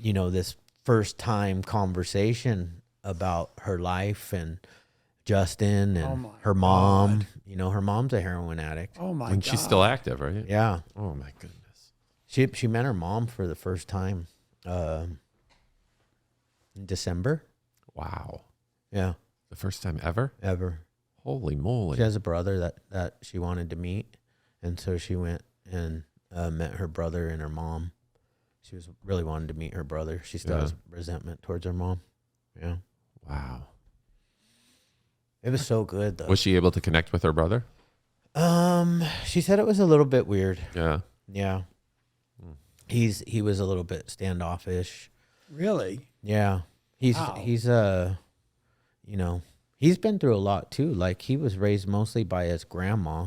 this first time conversation about her life and Justin and her mom. God. Her mom's a heroin addict. Oh my God. And she's still active, right? Yeah. Oh my goodness. She met her mom for the first time in December. Wow. Yeah. The first time ever? Ever. Holy moly. She has a brother that she wanted to meet. And so she went and met her brother and her mom. She was really wanted to meet her brother. She still has resentment towards her mom. Yeah. Wow. It was so good though. Was she able to connect with her brother? She said it was a little bit weird. Yeah. Yeah. He was a little bit standoffish. Really? Yeah. He's he's been through a lot too. Like he was raised mostly by his grandma,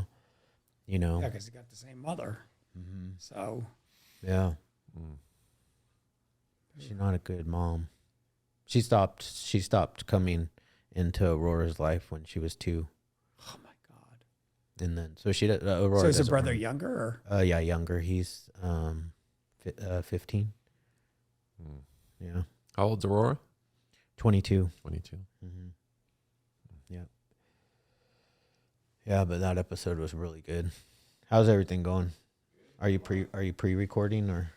Yeah, because he got the same mother. Mm-hmm. So. Yeah. She's not a good mom. She stopped coming into Aurora's life when she was 2. Oh my God. And then so she Aurora. So is her brother younger? Or? Yeah, younger. He's 15. Yeah. How old's Aurora? 22. 22. Mm-hmm. Yeah. Yeah, but that episode was really good. How's everything going? Are you pre-recording or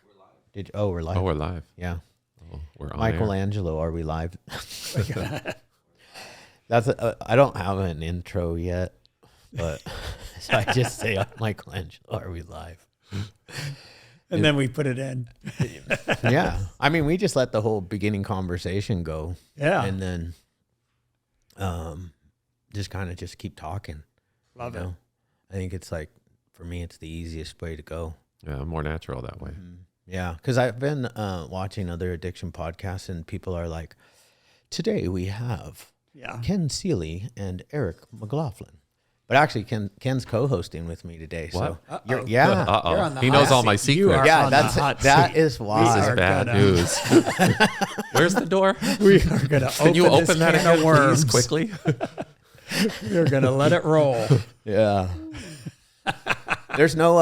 did you, we're live? Oh, we're live. Yeah. Oh, we're on Michelangelo, are we live? I don't have an intro yet, but so I just say Michelangelo, are we live? And then we put it in. Yeah. I mean, we just let the whole beginning conversation go. Yeah. And then just kind of just keep talking. Love it. I think it's like, for me, it's the easiest way to go. Yeah, more natural that way. Mm-hmm. Yeah, because I've been watching other addiction podcasts, and people are like, today we have Ken Seeley and Eric McLaughlin. But actually, Ken's co-hosting with me today. What? So you're on He knows all my secrets. Yeah, that is why. This is bad news. Where's the door? We are going to Can you open that again, please, quickly? We're going to let it roll. Yeah. There's no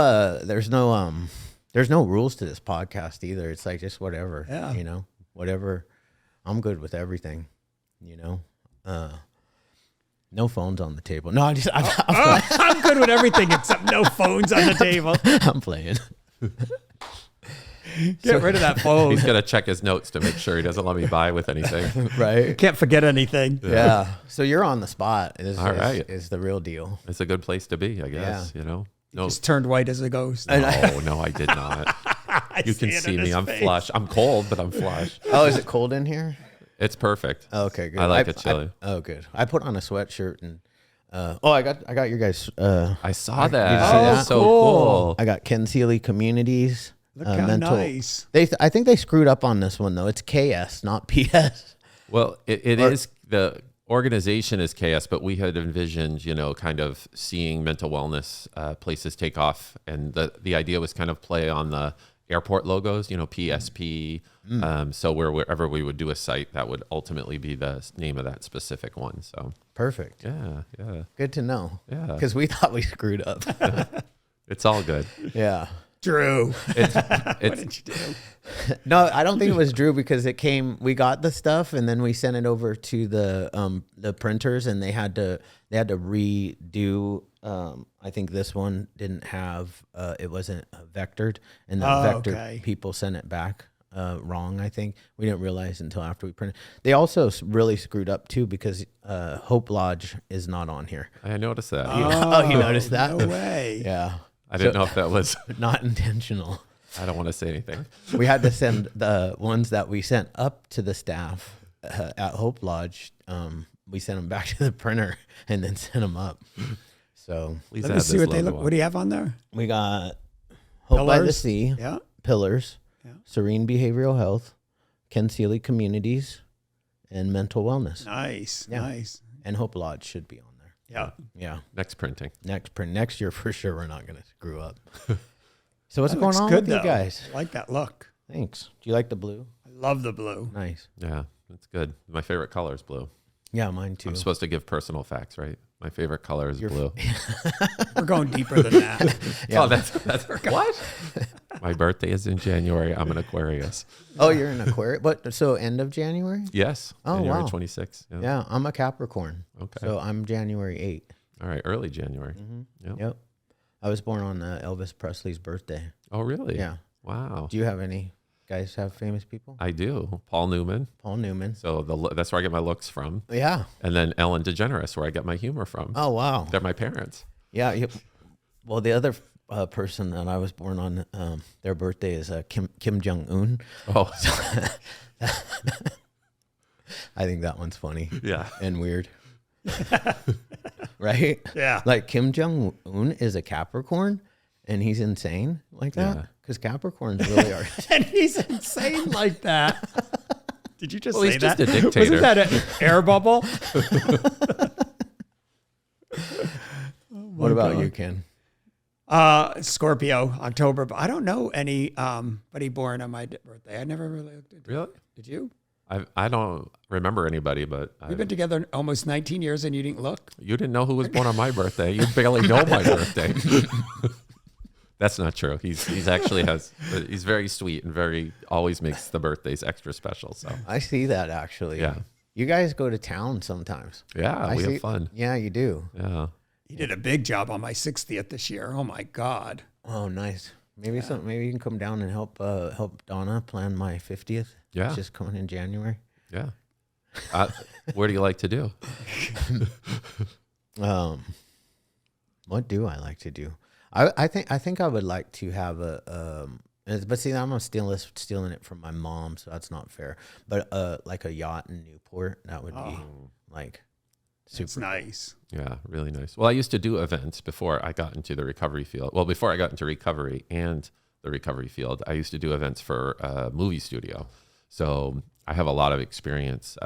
rules to this podcast either. It's like just whatever. Yeah. Whatever. I'm good with everything. No phones on the table. No, I'm good with everything except no phones on the table. I'm playing. Get rid of that phone. He's going to check his notes to make sure he doesn't let me buy with anything. Right. Can't forget anything. Yeah. So you're on the spot. All right. Is the real deal. It's a good place to be, I guess. No. Just turned white as a ghost. No, I did not. You can see me. I'm flush. I'm cold, but I'm flush. Oh, is it cold in here? It's perfect. Okay, good. I like it chilly. Good. I put on a sweatshirt and I got your guys. I saw that. Did you see that? So cool. I got Ken Seeley Communities. Look how nice. I think they screwed up on this one though. It's KS, not PS. Well, it is, the organization is KS, but we had envisioned, kind of seeing mental wellness places take off, and the idea was kind of play on the airport logos, PSP. So wherever we would do a site, that would ultimately be the name of that specific one. So perfect. Yeah. Good to know. Yeah. Because we thought we screwed up. It's all good. Yeah. Drew. What did you do? No, I don't think it was Drew because we got the stuff and then we sent it over to the printers and they had to redo. I think this one didn't have, it wasn't vectored, and the vectored people sent it back wrong. I think we didn't realize until after we printed. They also really screwed up too because Hope Lodge is not on here. I noticed that. You noticed that? No way. Yeah. I didn't know if that was not intentional. I don't want to say anything. We had to send the ones that we sent up to the staff at Hope Lodge. We sent them back to the printer and then sent them up. So let me see what they look. What do you have on there? We got Hope by the Sea, Pillars, Serene Behavioral Health, Ken Seeley Communities, and Mental Wellness. Nice. And Hope Lodge should be on there. Yeah. Next printing. Next year for sure. We're not going to screw up. So what's going on good, with you guys? I like that look. Thanks. Do you like the blue? I love the blue. Nice. Yeah, it's good. My favorite color is blue. Yeah, mine too. I'm supposed to give personal facts, right? My favorite color is blue. We're going deeper than that. Oh, that's what? My birthday is in January. I'm an Aquarius. Oh, you're an Aquarius? But so end of January? Yes. Oh, January wow. 26th. Yeah, I'm a Capricorn. Okay. So I'm January 8th. All right. Early January. Yep. I was born on Elvis Presley's birthday. Oh, really? Yeah. Wow. Do you have any guys have famous people? I do. Paul Newman. Paul Newman. So that's where I get my looks from. Yeah. And then Ellen DeGeneres, where I get my humor from. Oh, wow. They're my parents. Yeah. Well, the other person that I was born on, their birthday is Kim Jong-un. Oh, I think that one's funny. yeah. And weird. Right? Yeah. Like Kim Jong-un is a Capricorn and he's insane like that? Yeah. Because Capricorns really are. And he's insane like that. Did you just Well, say he's that? just a dictator. Wasn't that an air bubble? What about you, Ken? Scorpio, October. But I don't know anybody born on my birthday. I never really looked into it. Really? Did you? I don't remember anybody, but We've been together almost 19 years and you didn't look? you didn't know who was born on my birthday. You barely know my birthday. That's not true. He's very sweet and always makes the birthdays extra special. So I see that actually. yeah. You guys go to town sometimes. Yeah, we have fun. Yeah, you do. Yeah. You did a big job on my 60th this year. Oh my God. Oh, nice. Maybe maybe you can come down and help Donna plan my 50th. Yeah. It's just coming in January. Yeah. Where do you like to do? What do I like to do? I think I would like to have but see, I'm stealing it from my mom, so that's not fair. But like a yacht in Newport, that would be like super It's nice. Yeah, really nice. Well, I used to do events before I got into the recovery field. Well, before I got into recovery and the recovery field, I used to do events for a movie studio. So I have a lot of experience,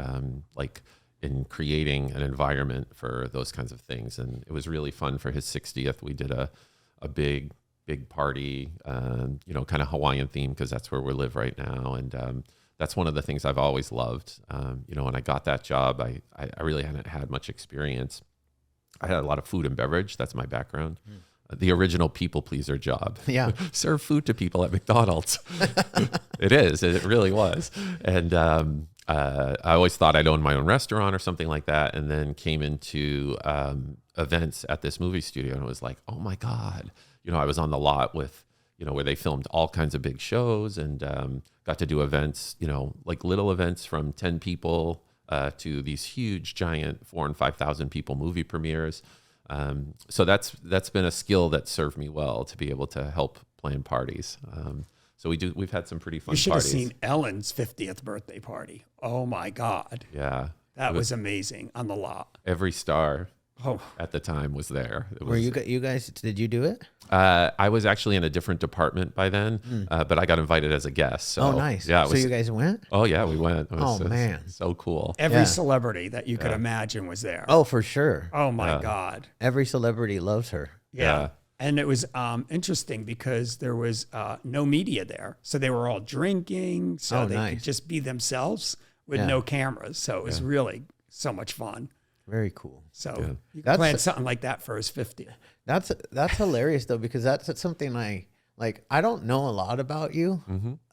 like in creating an environment for those kinds of things. And it was really fun for his 60th. We did a big party, kind of Hawaiian theme, because that's where we live right now. And that's one of the things I've always loved. When I got that job, I really hadn't had much experience. I had a lot of food and beverage. That's my background. The original people pleaser job. Yeah. Serve food to people at McDonald's. It is. It really was. And I always thought I'd own my own restaurant or something like that. And then came into events at this movie studio and it was like, oh my God. I was on the lot with, where they filmed all kinds of big shows and got to do events, like little events from 10 people to these huge, giant 4,000 and 5,000 people movie premieres. So that's been a skill that served me well to be able to help plan parties. So we've had some pretty fun parties. You should have seen Ellen's 50th birthday party. Oh my God. Yeah. That was amazing on the lot. Every star Oh, at the time was there. Were you guys, did you do it? I was actually in a different department by then, but I got invited as a guest. So, Oh, nice. Yeah. So you guys went? Oh yeah, we went. It was, man. so cool. every Yeah. celebrity that you could imagine was there. Oh, for sure. Oh my God. Every celebrity loves her. Yeah. And it was interesting because there was no media there. So they were all drinking. So they nice. could just be themselves with Yeah. no cameras. So it was really so much fun. Very cool. So you That's- can plan something like that for his 50th. That's hilarious though, because that's something I don't know a lot about you.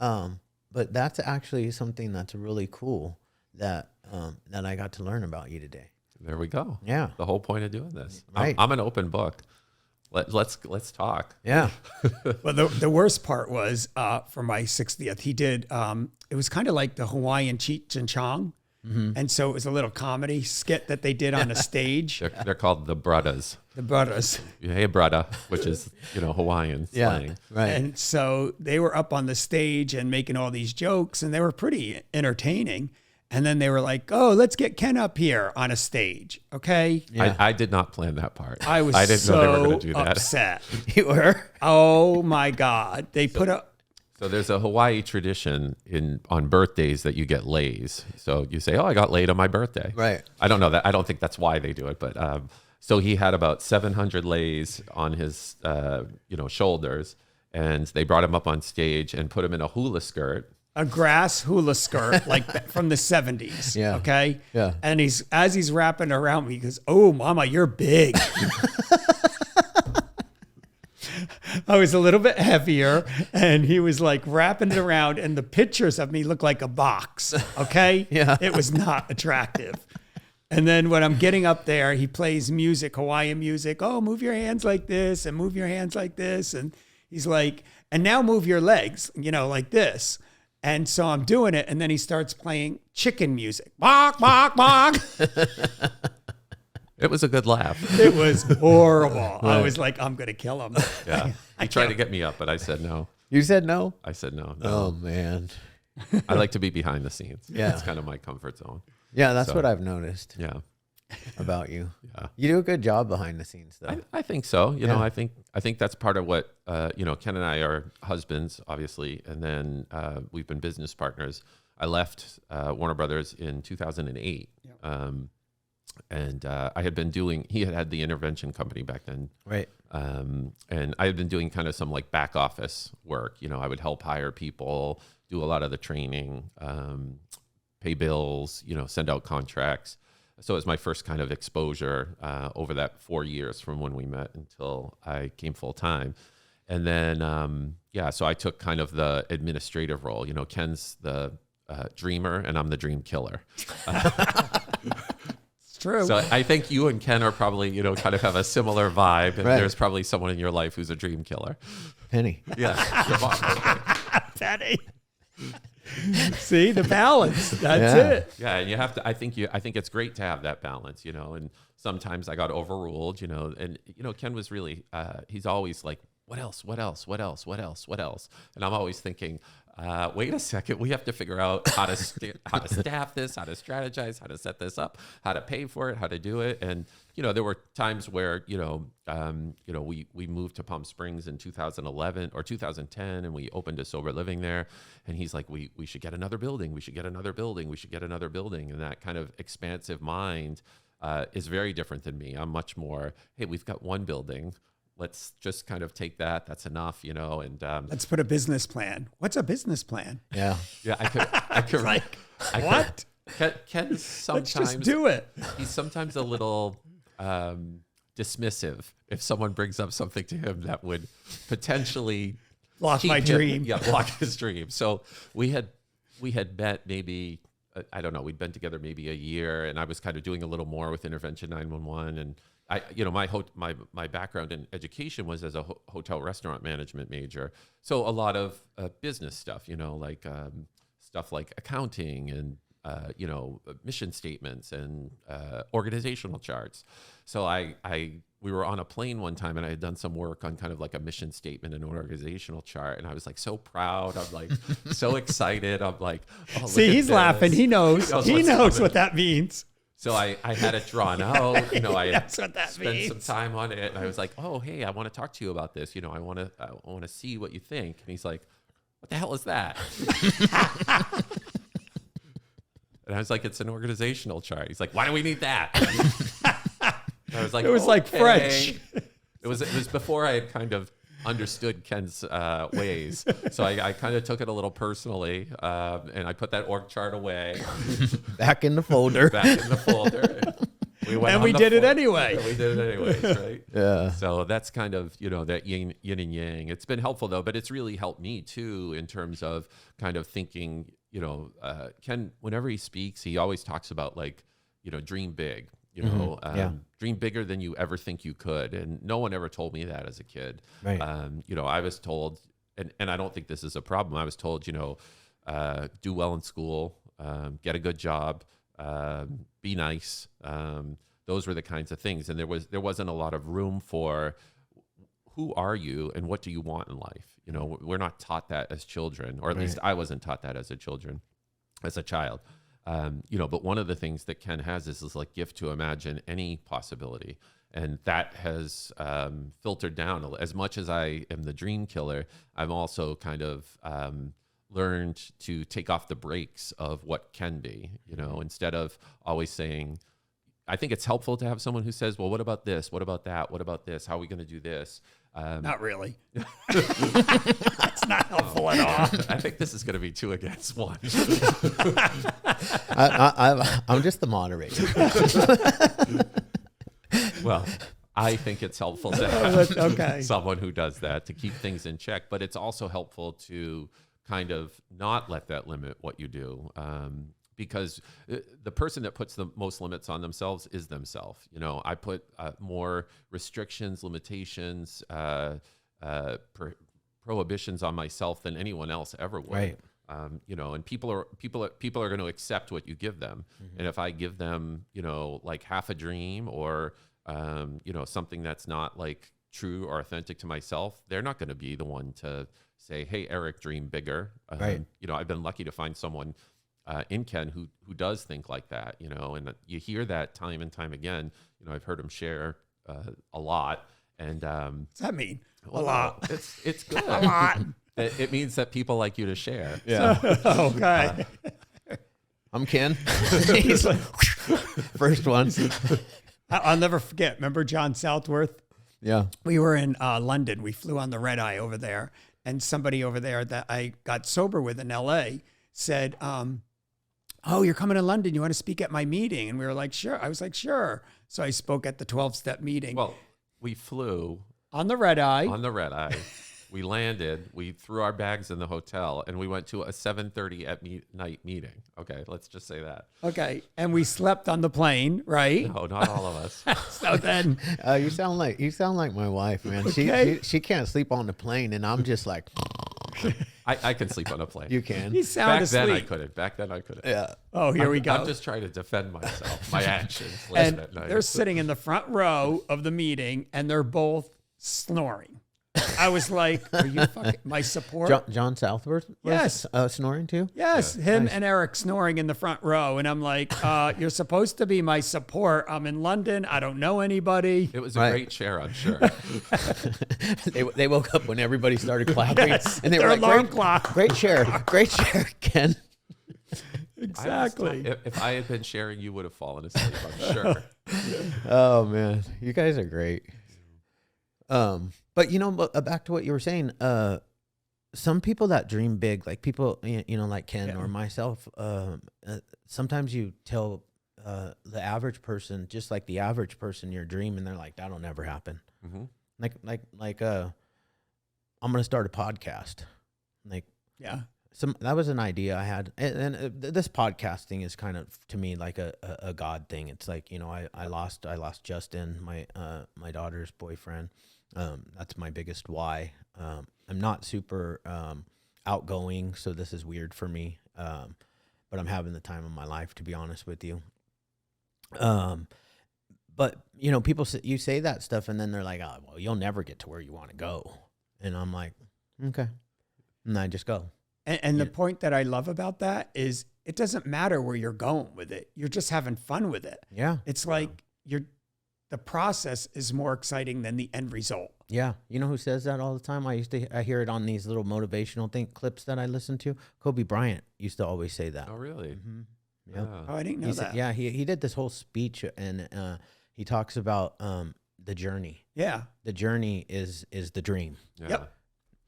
But that's actually something that's really cool that I got to learn about you today. There we go. Yeah. The whole point of doing this. Right. I'm an open book. Let's talk. Yeah. Well, the worst part was for my 60th, he did, it was kind of like the Hawaiian Cheech and Chong. And so it was a little comedy skit that they did on a stage. They're called the Bradas. The brothers. Hey, brada, which is, Hawaiian slang. Right. And so they were up on the stage and making all these jokes and they were pretty entertaining. And then they were like, oh, let's get Ken up here on a stage. Okay. Yeah. I did not plan that part. I was didn't know they were going so to do that. upset. You were? Oh my God. They put up. So there's a Hawaii tradition on birthdays that you get lays. So you say, oh, I got laid on my birthday. Right. I don't know that. I don't think that's why they do it. But so he had about 700 lays on his, shoulders. And they brought him up on stage and put him in a hula skirt. A grass hula skirt, like from the 70s. Yeah. Okay. Yeah. And as he's wrapping around me, he goes, oh, mama, you're big. I was a little bit heavier, and he was like wrapping it around, and the pictures of me look like a box. Okay. Yeah. It was not attractive. And then when I'm getting up there, he plays music, Hawaiian music. Oh, move your hands like this and move your hands like this. And he's like, and now move your legs, like this. And so I'm doing it. And then he starts playing chicken music. Bark, bark, bark. It was a good laugh. It was horrible. I was like, I'm going to kill him. Yeah. He tried to get me up, but I said no. You said no? I said no. Oh, man. I like to be behind the scenes. Yeah. It's kind of my comfort zone. Yeah, that's what I've noticed Yeah. about you. Yeah. You do a good job behind the scenes, though. I think so. You know, I think that's part of what, Ken and I are husbands, obviously. And then we've been business partners. I left Warner Brothers in 2008. Yep. And I had been he had the intervention company back then. Right. And I had been doing kind of some like back office work. I would help hire people, do a lot of the training, pay bills, send out contracts. So it was my first kind of exposure over that 4 years from when we met until I came full time. And then, so I took kind of the administrative role. Ken's the dreamer and I'm the dream killer. It's true. So I think you and Ken are probably, kind of have a similar vibe. And there's probably someone in your life who's a dream killer. Penny. Yeah. Your mom, okay. Penny. See the balance. That's it. Yeah, and you have to. I think it's great to have that balance, And sometimes I got overruled, And Ken was really. He's always like, what else? What else? What else? What else? What else? And I'm always thinking, wait a second. We have to figure out how to staff this, how to strategize, how to set this up, how to pay for it, how to do it. And there were times where we moved to Palm Springs in 2011 or 2010, and we opened a sober living there. And he's like, we should get another building. We should get another building. We should get another building. And that kind of expansive mind is very different than me. I'm much more, hey, we've got one building. Let's just kind of take that. That's enough, And let's put a business plan. What's a business plan? Yeah. Yeah, I could. Like, what? Ken sometimes Let's just do it. He's sometimes a little dismissive if someone brings up something to him that would potentially block my dream. Yeah, block his dream. So we had met maybe, I don't know, we'd been together maybe a year, and I was kind of doing a little more with Intervention 911. And my background in education was as a hotel restaurant management major. So a lot of business stuff, like stuff like accounting and, mission statements and organizational charts. So we were on a plane one time, and I had done some work on kind of like a mission statement and an organizational chart. And I was like so proud. I'm like so excited. I'm like, oh, see, he's laughing. He knows. He knows what that means. So I had it drawn out. I had spent some time on it, and I was like, oh, hey, I want to talk to you about this. I want to see what you think. And he's like, what the hell is that? And I was like, it's an organizational chart. He's like, why do we need that? I was like, it was like French. It was before I had kind of understood Ken's ways. So I kind of took it a little personally, and I put that org chart away. Back in the folder. And we did it anyway. We did it anyways, right? Yeah. So that's kind of, that yin and yang. It's been helpful, though, but it's really helped me, too, in terms of kind of thinking, Ken, whenever he speaks, he always talks about, like, dream big. Dream bigger than you ever think you could. And no one ever told me that as a kid. Right. I was told, and I don't think this is a problem. I was told, do well in school, get a good job, be nice. Those were the kinds of things. And there wasn't a lot of room for who are you and what do you want in life? We're not taught that as children, or at least I wasn't taught that as a child. But one of the things that Ken has is this like gift to imagine any possibility. And that has filtered down. As much as I am the dream killer, I've also kind of learned to take off the brakes of what can be, instead of always saying, I think it's helpful to have someone who says, well, what about this? What about that? What about this? How are we going to do this? Not really. That's not helpful at all. I think this is going to be 2 against 1. I'm just the moderator. Well, I think it's helpful to have Okay. someone who does that to keep things in check, but it's also helpful to kind of not let that limit what you do. Because the person that puts the most limits on themselves is themselves. You know, I put more restrictions, limitations, prohibitions on myself than anyone else ever would. Right. You know, and people are going to accept what you give them. And if I give them, you know, like half a dream or you know, something that's not like true or authentic to myself, they're not going to be the one to say, "Hey, Eric, dream bigger." Right. You know, I've been lucky to find someone in Ken who does think like that. You know, and you hear that time and time again. You know, I've heard him share a lot. And What's that mean? well, A lot. It's good. A lot. It means that people like you to share. Yeah. Okay. I'm Ken. He's like, first one. I'll never forget. Remember John Southworth? Yeah. We were in London. We flew on the red eye over there. And somebody over there that I got sober with in LA said, "Oh, you're coming to London. You want to speak at my meeting?" And we were like, "Sure." I was like, "Sure." So I spoke at the 12-step meeting. Well, we flew on the red eye. on the red eye. We landed, we threw our bags in the hotel, and we went to a 7:30 at night meeting. Okay, let's just say that. Okay. And we slept on the plane, right? No, not all of us. So then, You sound like my wife, man. Okay. She can't sleep on the plane, and I'm just like, I can sleep on a plane. you can. he's sound Back then I asleep. couldn't. Back then I couldn't. Yeah. Oh, here we go. I'm just trying to defend myself, my actions. And late at night. they're sitting in the front row of the meeting, and they're both snoring. I was like, "Are you fucking my support?" John Southworth was snoring too? Yes, him and Eric snoring in the front row. And I'm like, "You're supposed to be my support. I'm in London. I don't know anybody." It was a Right. great share, I'm sure. They woke up when everybody started clapping. Yes, and they their were like, alarm great, clock. great share, Ken. Exactly. If I had been sharing, you would have fallen asleep, I'm sure. Oh man, you guys are great. But you know, back to what you were saying. Some people that dream big, like people, you know, like Ken or myself. Sometimes you tell the average person, just like the average person, your dream, and they're like, "That'll never happen." Mm-hmm. Like, I'm gonna start a podcast. Like, Yeah. that was an idea I had, and this podcast thing is kind of to me like a God thing. It's like, you know, I lost Justin, my daughter's boyfriend. That's my biggest why. I'm not super outgoing, so this is weird for me. But I'm having the time of my life, to be honest with you. But you know, you say that stuff, and then they're like, "Oh, well, you'll never get to where you want to go," and I'm like, "Okay," and I just go. And the point that I love about that is it doesn't matter where you're going with it. You're just having fun with it. Yeah. It's like the process is more exciting than the end result. Yeah. You know who says that all the time? I hear it on these little motivational clips that I listen to. Kobe Bryant used to always say that. Oh, really? Mm-hmm. Yep. Yeah. Oh, I didn't know that. Yeah, he did this whole speech, and he talks about the journey. Yeah. The journey is the dream, Yeah. Yep.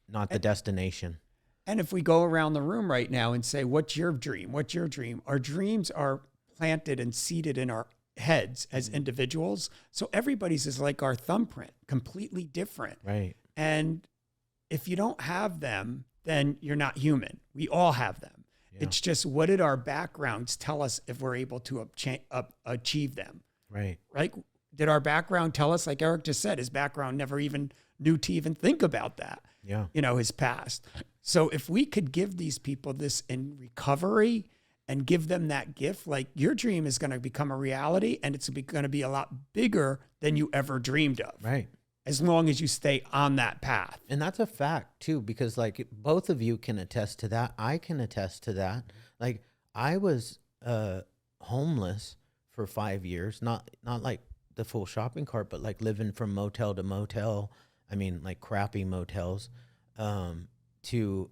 not the destination. And if we go around the room right now and say, "What's your dream? What's your dream?" Our dreams are planted and seated in our heads as individuals. So everybody's is like our thumbprint, completely different. Right. And if you don't have them, then you're not human. We all have them. Yeah. It's just, what did our backgrounds tell us if we're able to achieve them? Right. Right? Did our background tell us, like Eric just said, his background never even knew to even think about that, Yeah. you know, his past. So if we could give these people this in recovery and give them that gift, like your dream is going to become a reality, and it's going to be a lot bigger than you ever dreamed of. Right. As long as you stay on that path. And that's a fact too, because like both of you can attest to that. I can attest to that. Like I was homeless for 5 years, not like the full shopping cart, but like living from motel to motel. I mean, like crappy motels, to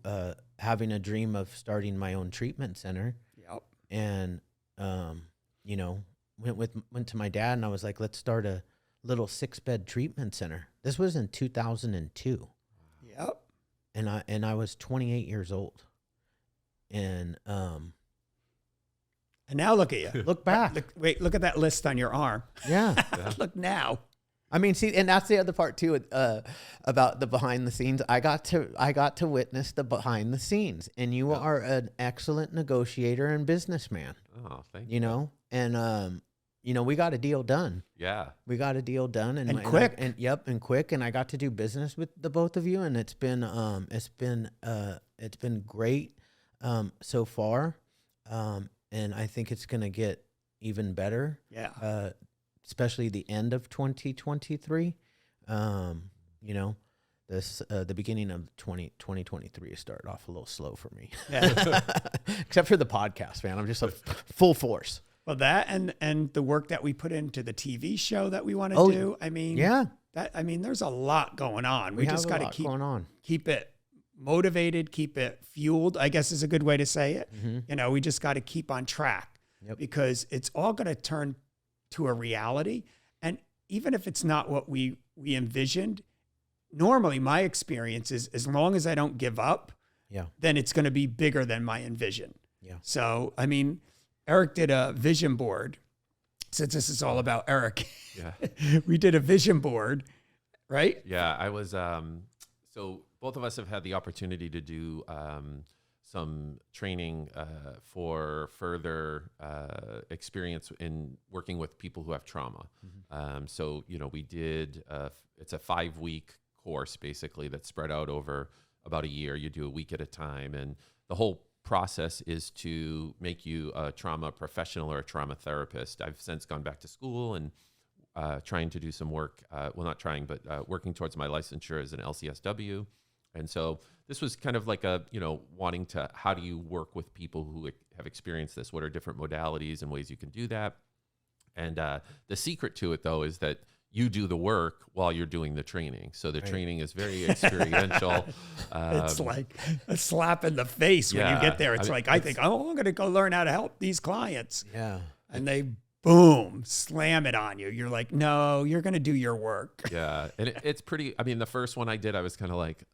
having a dream of starting my own treatment center. Yep. And you know, went to my dad and I was like, let's start a little 6-bed treatment center. This was in 2002. Yep. And I was 28 years old. And now look at you. look back. Look at that list on your arm. Yeah. Look now. I mean, see, and that's the other part too, about the behind the scenes. I got to witness the behind the scenes, and you are an excellent negotiator and businessman. Oh, thank you. You know, and we got a deal done. Yeah, we got a deal done, and quick. And quick. And I got to do business with the both of you, and it's been great so far, and I think it's gonna get even better. Yeah. Especially the end of 2023. The beginning of 2023 started off a little slow for me. Yeah. Except for the podcast, man. I'm just a full force. Well, that and the work that we put into the TV show that we want to do. I mean, there's a lot going on. We just got to keep it motivated, keep it fueled, I guess is a good way to say it. Mm-hmm. We just got to keep on track because it's all going to turn to a reality. And even if it's not what we envisioned, normally my experience is as long as I don't give up, then it's going to be bigger than my envision. Yeah. So, I mean, Eric did a vision board. Since this is all about Eric, we did a vision board, right? Yeah, I was, so both of us have had the opportunity to do some training for further experience in working with people who have trauma. Mm-hmm. So, we did, it's a 5-week course basically that's spread out over about a year. You do a week at a time. And the whole process is to make you a trauma professional or a trauma therapist. I've since gone back to school and trying to do some work, working towards my licensure as an LCSW. And so this was kind of like wanting to, how do you work with people who have experienced this? What are different modalities and ways you can do that? And the secret to it, though, is that you do the work while you're doing the training. So the training is very experiential. It's like a slap in the face when you get there. I think, I'm going to go learn how to help these clients. Yeah. And they, boom, slam it on you. You're like, no, you're going to do your work. Yeah. And it's pretty, the first one I did, I was kind of like,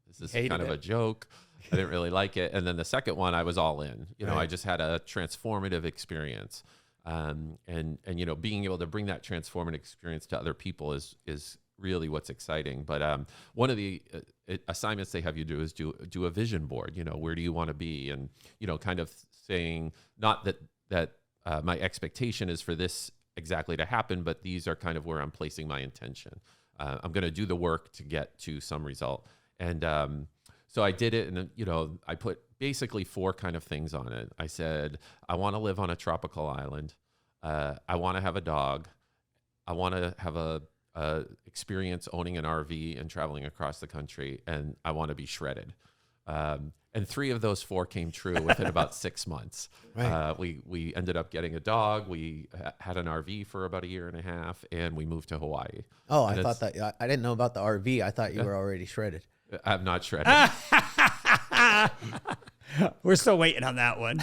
this is kind of a joke. I didn't really like it. And then the second one, I was all in. I just had a transformative experience. And being able to bring that transformative experience to other people is really what's exciting. But one of the assignments they have you do is do a vision board. Where do you want to be? And, kind of saying not that my expectation is for this exactly to happen, but these are kind of where I'm placing my intention. I'm going to do the work to get to some result. And so I did it, and I put basically 4 kind of things on it. I said, I want to live on a tropical island. I want to have a dog. I want to have a experience owning an RV and traveling across the country, and I want to be shredded. And 3 of those 4 came true within about 6 months. Right. We ended up getting a dog. We had an RV for about 1.5 years, and we moved to Hawaii. Oh, I thought that I didn't know about the RV. I thought you were already shredded. I'm not shredded. We're still waiting on that one.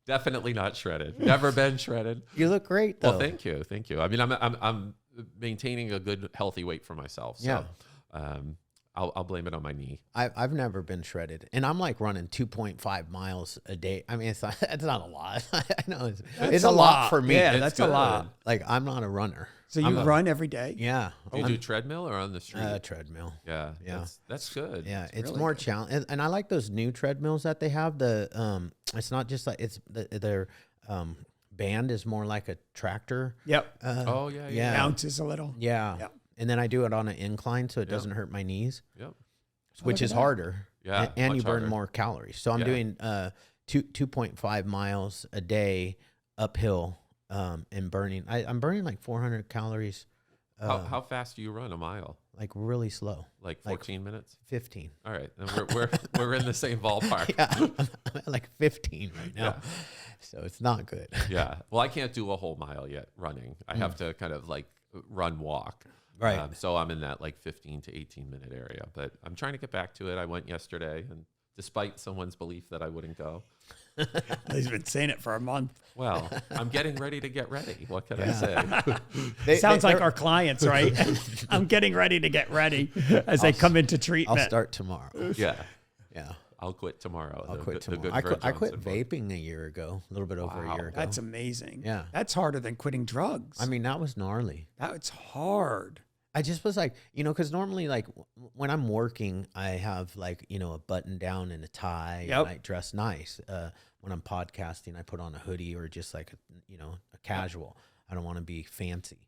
Definitely not shredded. Never been shredded. You look great, though. Well, thank you. I'm maintaining a good, healthy weight for myself. So, I'll blame it on my knee. I've never been shredded, and I'm like running 2.5 miles a day. I mean, it's not a lot. I know it's a lot for me. Yeah, that's a lot. Like, I'm not a runner. So you run every day? Yeah. Do you do treadmill or on the street? Treadmill. Yeah. That's good. Yeah, it's more challenging, and I like those new treadmills that they have. It's not just like their band is more like a tractor. Yep. Bounces a little. Yeah. Yep. And then I do it on an incline so it doesn't hurt my knees. Yep. Which is harder. Yeah. And you burn more calories. So I'm doing 2.5 miles a day uphill and burning. I'm burning like 400 calories. How fast do you run a mile? Like really slow. Like 14 minutes? 15. All right. And we're in the same ballpark. Yeah, I'm at like 15 right now. Yeah. So it's not good. Yeah. Well, I can't do a whole mile yet running. I have to kind of like walk. Right. So I'm in that like 15 to 18 minute area, but I'm trying to get back to it. I went yesterday, and despite someone's belief that I wouldn't go. He's been saying it for a month. Well, I'm getting ready to get ready. What can I say? Sounds like our clients, right? I'm getting ready to get ready as they come into treatment. I'll start tomorrow. Yeah. Yeah. I'll quit tomorrow. I'll quit The good tomorrow. Fred I quit Johnson book. vaping a year ago, a little bit over a year ago. That's amazing. Yeah. That's harder than quitting drugs. I mean, that was gnarly. That's hard. I just was like, because normally, like, when I'm working, I have, like, a button down and a tie, Yep. and I dress nice. When I'm podcasting, I put on a hoodie or just like, a casual. I don't want to be fancy.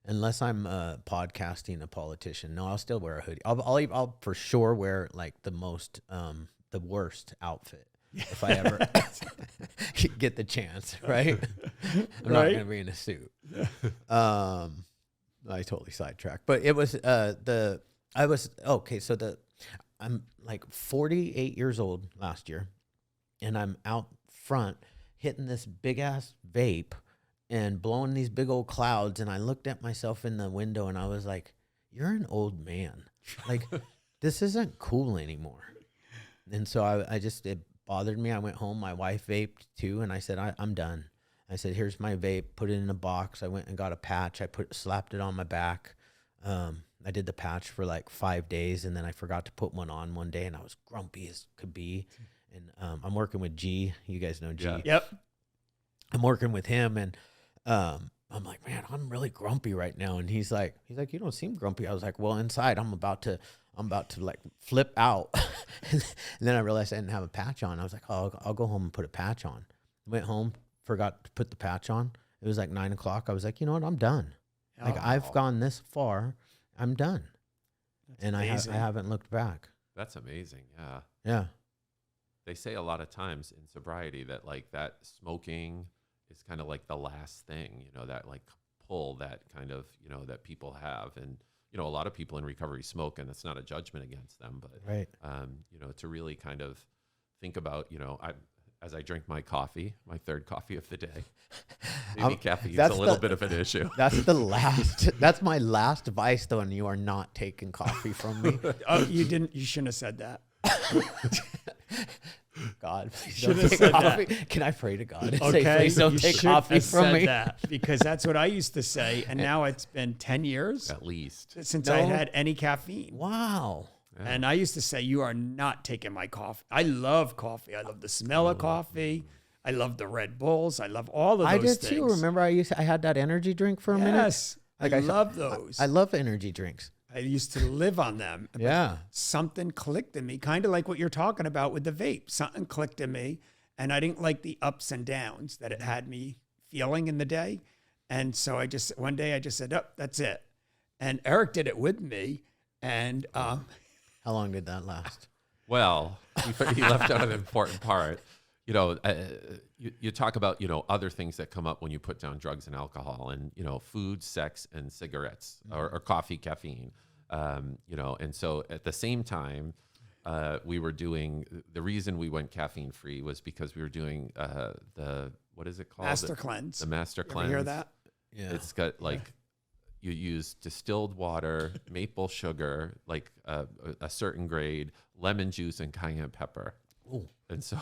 Unless I'm podcasting a politician. No, I'll still wear a hoodie. I'll for sure wear, like, the worst outfit if I ever get the chance, right? I'm not going to be in a suit. I totally sidetracked, but it was I'm like 48 years old last year, and I'm out front hitting this big ass vape and blowing these big old clouds, and I looked at myself in the window and I was like, you're an old man. Like, this isn't cool anymore. And so it bothered me. I went home, my wife vaped too, and I said, I'm done. I said, here's my vape, put it in a box. I went and got a patch. I slapped it on my back. I did the patch for like 5 days, and then I forgot to put one on one day, and I was grumpy as could be. And I'm working with G. You guys know G. Yeah. Yep. I'm working with him, and I'm like, man, I'm really grumpy right now. And he's like, you don't seem grumpy. I was like, well, inside I'm about to like flip out. And then I realized I didn't have a patch on. I was like, oh, I'll go home and put a patch on. Went home, forgot to put the patch on. It was like 9 o'clock. I was like, you know what? I'm done. Like, I've gone this far. I'm done. And I haven't looked back. That's amazing. Yeah. Yeah. They say a lot of times in sobriety that like that smoking is kind of like the last thing, that like pull that kind of, that people have. And, a lot of people in recovery smoke, and it's not a judgment against them, but, right. To really kind of think about, as I drink my coffee, my third coffee of the day, maybe caffeine's a little bit of an issue. That's my last vice, though, and you are not taking coffee from me. Oh, you shouldn't have said that. God, please Should don't have take said coffee. that. Can I pray to God and Okay, say, please don't you take should coffee have from said me? that, because that's what I used to say, and now it's been 10 years At least. since No. I had any caffeine. Wow. Yeah. And I used to say, you are not taking my coffee. I love coffee. I love the smell of coffee. I love the Red Bulls. I love all of those I did things. too. Remember, I had that energy drink for a minute. Yes. Like, I love those. I love energy drinks. I used to live on them. But Yeah. something clicked in me, kind of like what you're talking about with the vape. Something clicked in me, and I didn't like the ups and downs that it had me feeling in the day. And so one day I just said, oh, that's it. And Eric did it with me. And How long did that last? Well, he left out an important part. You talk about, other things that come up when you put down drugs and alcohol, and, food, sex, and cigarettes, or coffee, caffeine, and so at the same time, we were doing, the reason we went caffeine free was because we were doing what is it called? Master Cleanse. The Master You ever Cleanse. hear that? Yeah. It's got like, you use distilled water, maple sugar, like a certain grade, lemon juice, and cayenne pepper. Ooh. And so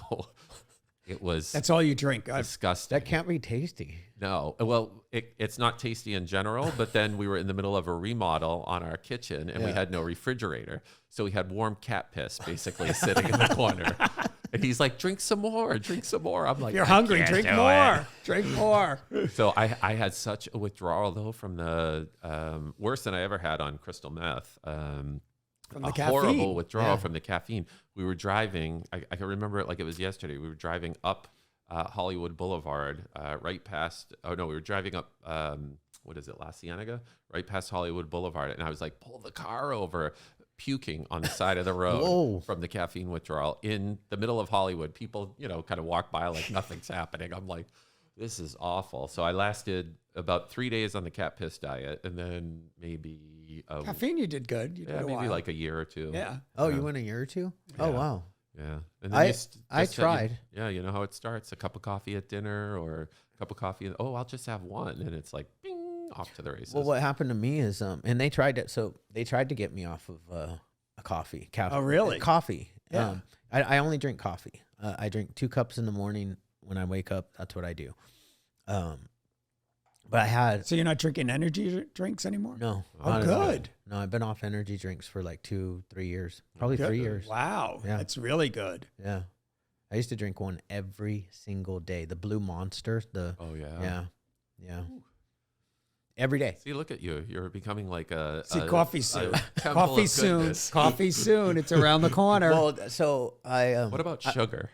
it was That's all you drink. disgusting. That can't be tasty. No, well, it's not tasty in general, but then we were in the middle of a remodel on our kitchen, and we had no refrigerator. So we had warm cat piss basically sitting in the corner. And he's like, drink some more, drink some more. I'm like, You're "I hungry. can't Drink do more. it." Drink more. So I had such a withdrawal, though, from the worse than I ever had on crystal meth. From the a caffeine. horrible withdrawal Yeah. from the caffeine. We were driving, I can remember it like it was yesterday. We were driving up Hollywood Boulevard, right past, we were driving up, what is it, La Cienega? Right past Hollywood Boulevard. And I was like, pull the car over, puking on the side of the road Whoa. from the caffeine withdrawal in the middle of Hollywood. People, kind of walk by like nothing's happening. I'm like, this is awful. So I lasted about 3 days on the cat piss diet, and then maybe Caffeine, you did good. You did a maybe while. like a year or two. Yeah. Oh, you went a year or two? Oh, wow. Yeah. And I- you I said tried. you know how it starts, a cup of coffee at dinner or a cup of coffee. And, I'll just have one. And it's like, bing, off to the races. Well, what happened to me is, and they tried it. So they tried to get me off of a coffee. Oh, really? Coffee. Yeah. I only drink coffee. I drink 2 cups in the morning when I wake up. That's what I do. But I had So you're not drinking energy drinks anymore? no. Oh, not at all. good. No, I've been off energy drinks for like 2-3 years, probably Good. 3 years. Wow. Yeah. That's really good. Yeah, I used to drink one every single day. The Blue Monster. Oh yeah. Yeah. Every day. See, look at you. You're becoming like Coffee soon. temple Coffee of soon. goodness. Coffee soon. It's around the corner. Well, so I What about sugar?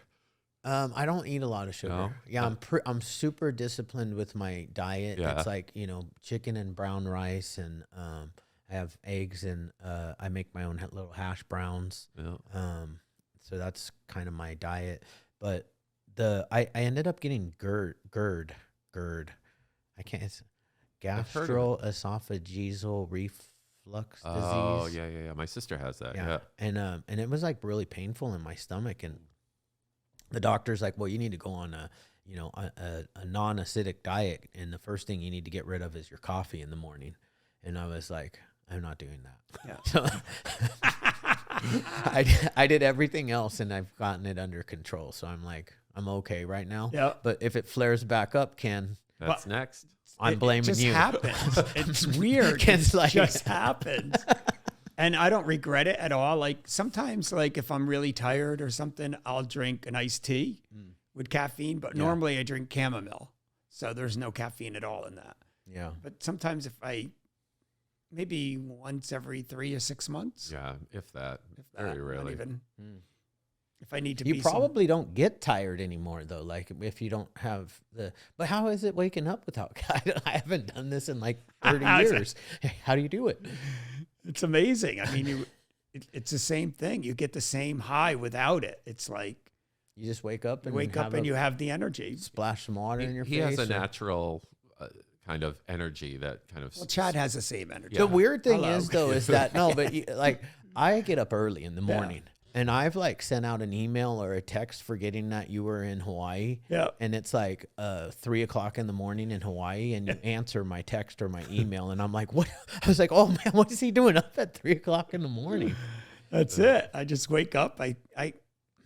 I don't eat a lot of sugar. No? Yeah, I'm super disciplined with my diet. Yeah. It's like, chicken and brown rice, and I have eggs, and I make my own little hash browns. Yeah. So that's kind of my diet. But I ended up getting GERD. I can't. It's gastroesophageal reflux disease. Oh yeah. My sister has that. Yeah. And it was like really painful in my stomach, and the doctor's like, well, you need to go on a non-acidic diet, and the first thing you need to get rid of is your coffee in the morning. And I was like, I'm not doing that. Yeah. So I did everything else, and I've gotten it under control. So I'm like, I'm okay right now. Yeah. But if it flares back up, Ken, That's next. I'm blaming it just you. happens. It's weird. Ken's It like- just happens. And I don't regret it at all. Like sometimes, like if I'm really tired or something, I'll drink an iced tea with caffeine. But normally I drink chamomile, so there's no caffeine at all in that. Yeah. But sometimes maybe once every 3 or 6 months. Yeah, if that. If that, Very not rarely. even. If I need to You be probably don't get tired anymore, though. Like if you don't have but how is it waking up without? I haven't done this in like 30 years. How do you do it? it's amazing. I mean, it's the same thing. You get the same high without it. It's like You just wake up you and wake up and you have the energy. splash some water in your He face. has a or- natural kind of energy that kind of. Well, Chad has the same energy. The weird thing Hello. is though is that like I get up early in the morning. And I've like sent out an email or a text forgetting that you were in Hawaii. Yeah. And it's like 3:00 in the morning in Hawaii, and you answer my text or my email, and I'm like, what? I was like, oh man, what is he doing up at 3:00 in the morning? That's it. I just wake up. I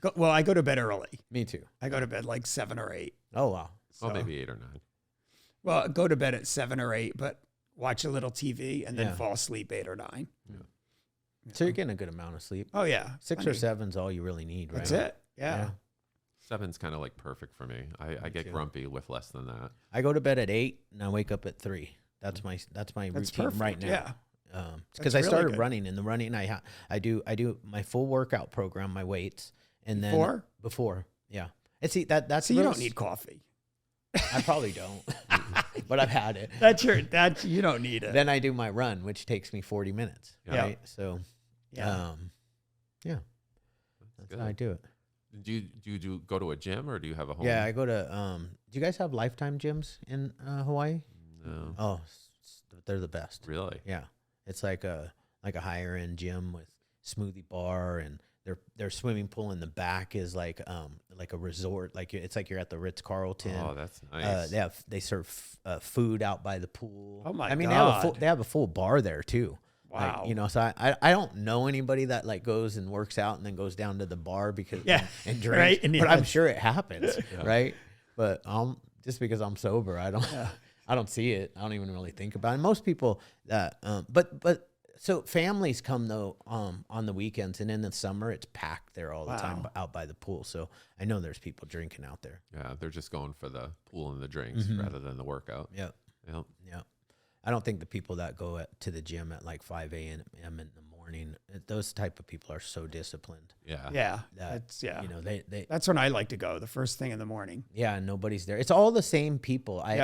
go to bed early. Me too. I go to bed like 7 or 8. Oh wow. Well, maybe 8 or 9. Well, I go to bed at 7 or 8, but watch a little TV and then Yeah. fall asleep 8 or 9. So you're getting a good amount of sleep. Oh yeah, 6 or 7's all you really need, right? That's it. Yeah. 7's kind of like perfect for me. I get too. grumpy with less than that. I go to bed at 8 and I wake up at 3. That's my That's routine perfect. right now. Yeah. Because That's I really started good. running. In the running, I do my full workout program, my weights, and then before, yeah. And see that's So you really don't need coffee. I probably don't, but I've had it. You don't need it. Then I do my run, which takes me 40 minutes. Yeah. Right. So, Yeah. yeah, that's how I do it. Do you go to a gym or do you have a home? Yeah, I go to. Do you guys have Lifetime gyms in Hawaii? No. Oh, they're the best. Really? Yeah, it's like a higher end gym with smoothie bar, and their swimming pool in the back is like a resort. Like it's like you're at the Ritz Carlton. Oh, that's nice. They serve food out by the pool. Oh my I mean, God. they have a full bar there too. Wow. Like, so I don't know anybody that like goes and works out and then goes down to the bar and drinks. Right, and but yeah. I'm sure it happens, right? But just because I'm sober, I don't see it. I don't even really think about it. Most people that so families come though on the weekends, and in the summer it's packed there all the time out by the pool. So I know there's people drinking out there. Yeah, they're just going for the pool and the drinks rather than the workout. Yep. Yep. Yep. I don't think the people that go to the gym at like 5 a.m. in the morning, those type of people are so disciplined. Yeah. Yeah. That, they That's when I like to go, the first thing in the morning. yeah, nobody's there. It's all the same people. I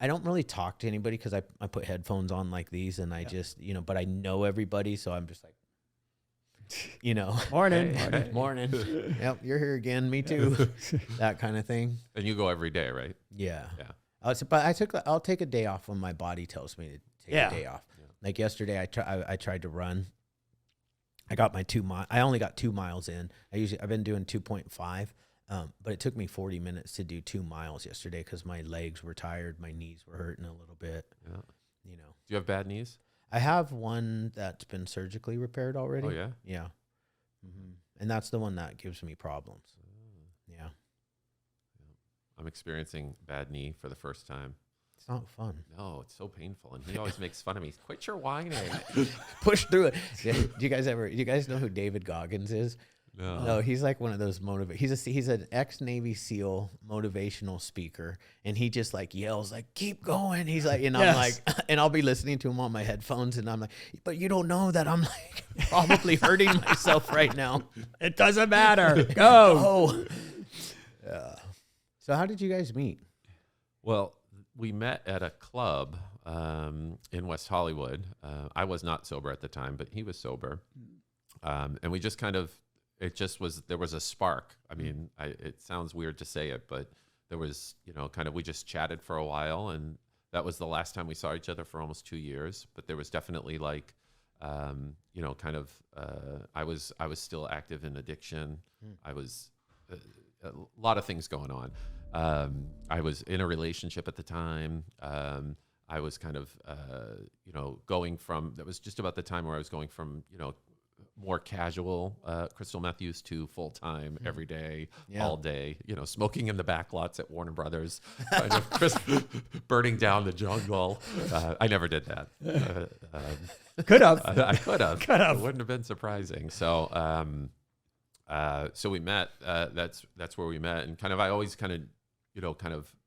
don't really talk to anybody because I put headphones on like these, and I just, but I know everybody. So I'm just like, Morning. morning. Yep. You're here again. Me too. That kind of thing. And you go every day, right? Yeah. Yeah. But I'll take a day off when my body tells me to take a day off. Yeah. Like yesterday, I tried to run. I got my 2 mile. I only got 2 miles in. I've been doing 2.5, but it took me 40 minutes to do 2 miles yesterday because my legs were tired, my knees were hurting a little bit. Yeah. You know, Do you have bad knees? I have one that's been surgically repaired already. Oh, yeah? Yeah, and that's the one that gives me problems. Yeah. I'm experiencing bad knee for the first time. It's not fun. No, it's so painful. And he always makes fun of me. Quit your whining. Push through it. Yeah. Do you guys know who David Goggins is? No. He's like one of those he's an ex-Navy SEAL motivational speaker, and he just like yells like, keep going. He's like, and I'm like, and I'll be listening to him on my headphones, and I'm like, but you don't know that I'm like probably hurting myself right now. It doesn't matter. Go. Oh. Yeah. So how did you guys meet? Well, we met at a club in West Hollywood. I was not sober at the time, but he was sober. And we just kind of, there was a spark. I mean, it sounds weird to say it, but there was, we just chatted for a while, and that was the last time we saw each other for almost 2 years. But there was definitely like, I was still active in addiction. I was a lot of things going on. I was in a relationship at the time. I was kind of, going from, that was just about the time where I was going from, more casual crystal meth use to full-time every day, all day, smoking in the back lots at Warner Brothers, kind of burning down the jungle. I never did that. Could have. I could have. Could have. It wouldn't have been surprising. So, so we met. That's where we met, and I always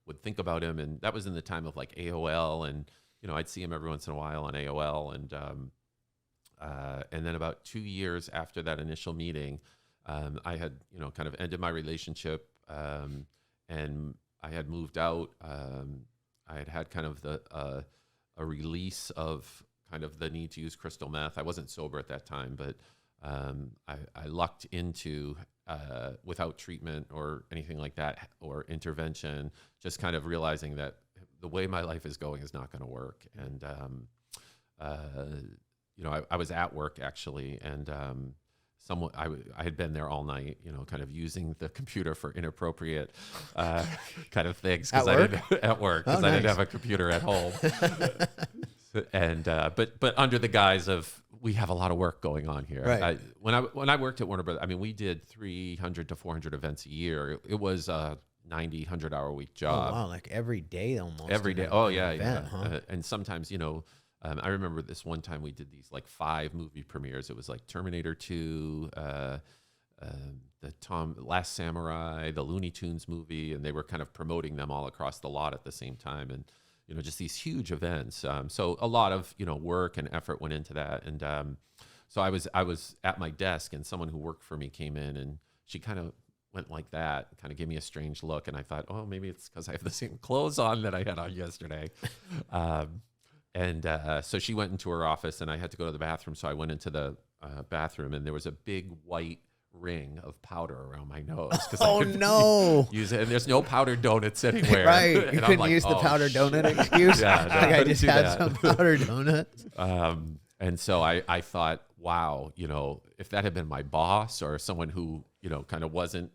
would think about him, and that was in the time of like AOL, and I'd see him every once in a while on AOL, and then about 2 years after that initial meeting, I had kind of ended my relationship, and I had moved out. I had kind of a release of kind of the need to use crystal meth. I wasn't sober at that time, but I lucked into, without treatment or anything like that or intervention, just kind of realizing that the way my life is going is not going to work. And, I was at work actually, and I had been there all night, kind of using the computer for inappropriate kind of things. At work? At work, because I didn't have a computer at home. And but under the guise of, we have a lot of work going on here. Right. When I worked at Warner Brothers, I mean, we did 300 to 400 events a year. It was a 90, 100-hour week job. Oh, wow, like every day almost. Every day. Oh, yeah, event, yeah. huh? And sometimes, I remember this one time we did these like 5 movie premieres. It was like Terminator 2, the Last Samurai, the Looney Tunes movie, and they were kind of promoting them all across the lot at the same time. And just these huge events. So a lot of, work and effort went into that. And so I was at my desk, and someone who worked for me came in, and she kind of went like that, kind of gave me a strange look. And I thought, oh, maybe it's because I have the same clothes on that I had on yesterday. So she went into her office, and I had to go to the bathroom. So I went into the bathroom, and there was a big white ring of powder around my nose. Oh, no. Use it, and there's no powdered donuts anywhere. Right. You And I'm couldn't like, use the oh, powdered shit. donut excuse. Yeah, no, I like I couldn't just do had that. some powdered donuts. And so I thought, wow, if that had been my boss or someone who, kind of wasn't,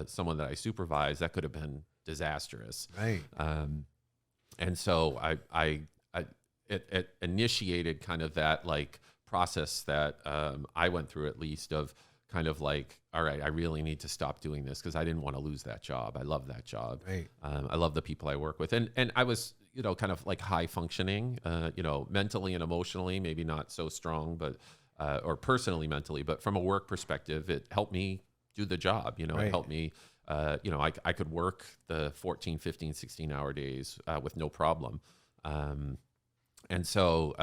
someone that I supervised, that could have been disastrous. Right. And so it initiated kind of that like process that I went through, at least, of kind of like, all right, I really need to stop doing this, because I didn't want to lose that job. I love that job. Right. I love the people I work with, and I was kind of like high functioning, mentally and emotionally, maybe not so strong, but or personally mentally, but from a work perspective, it helped me do the job. Right. It helped me. I could work the 14, 15, 16-hour days with no problem. And so,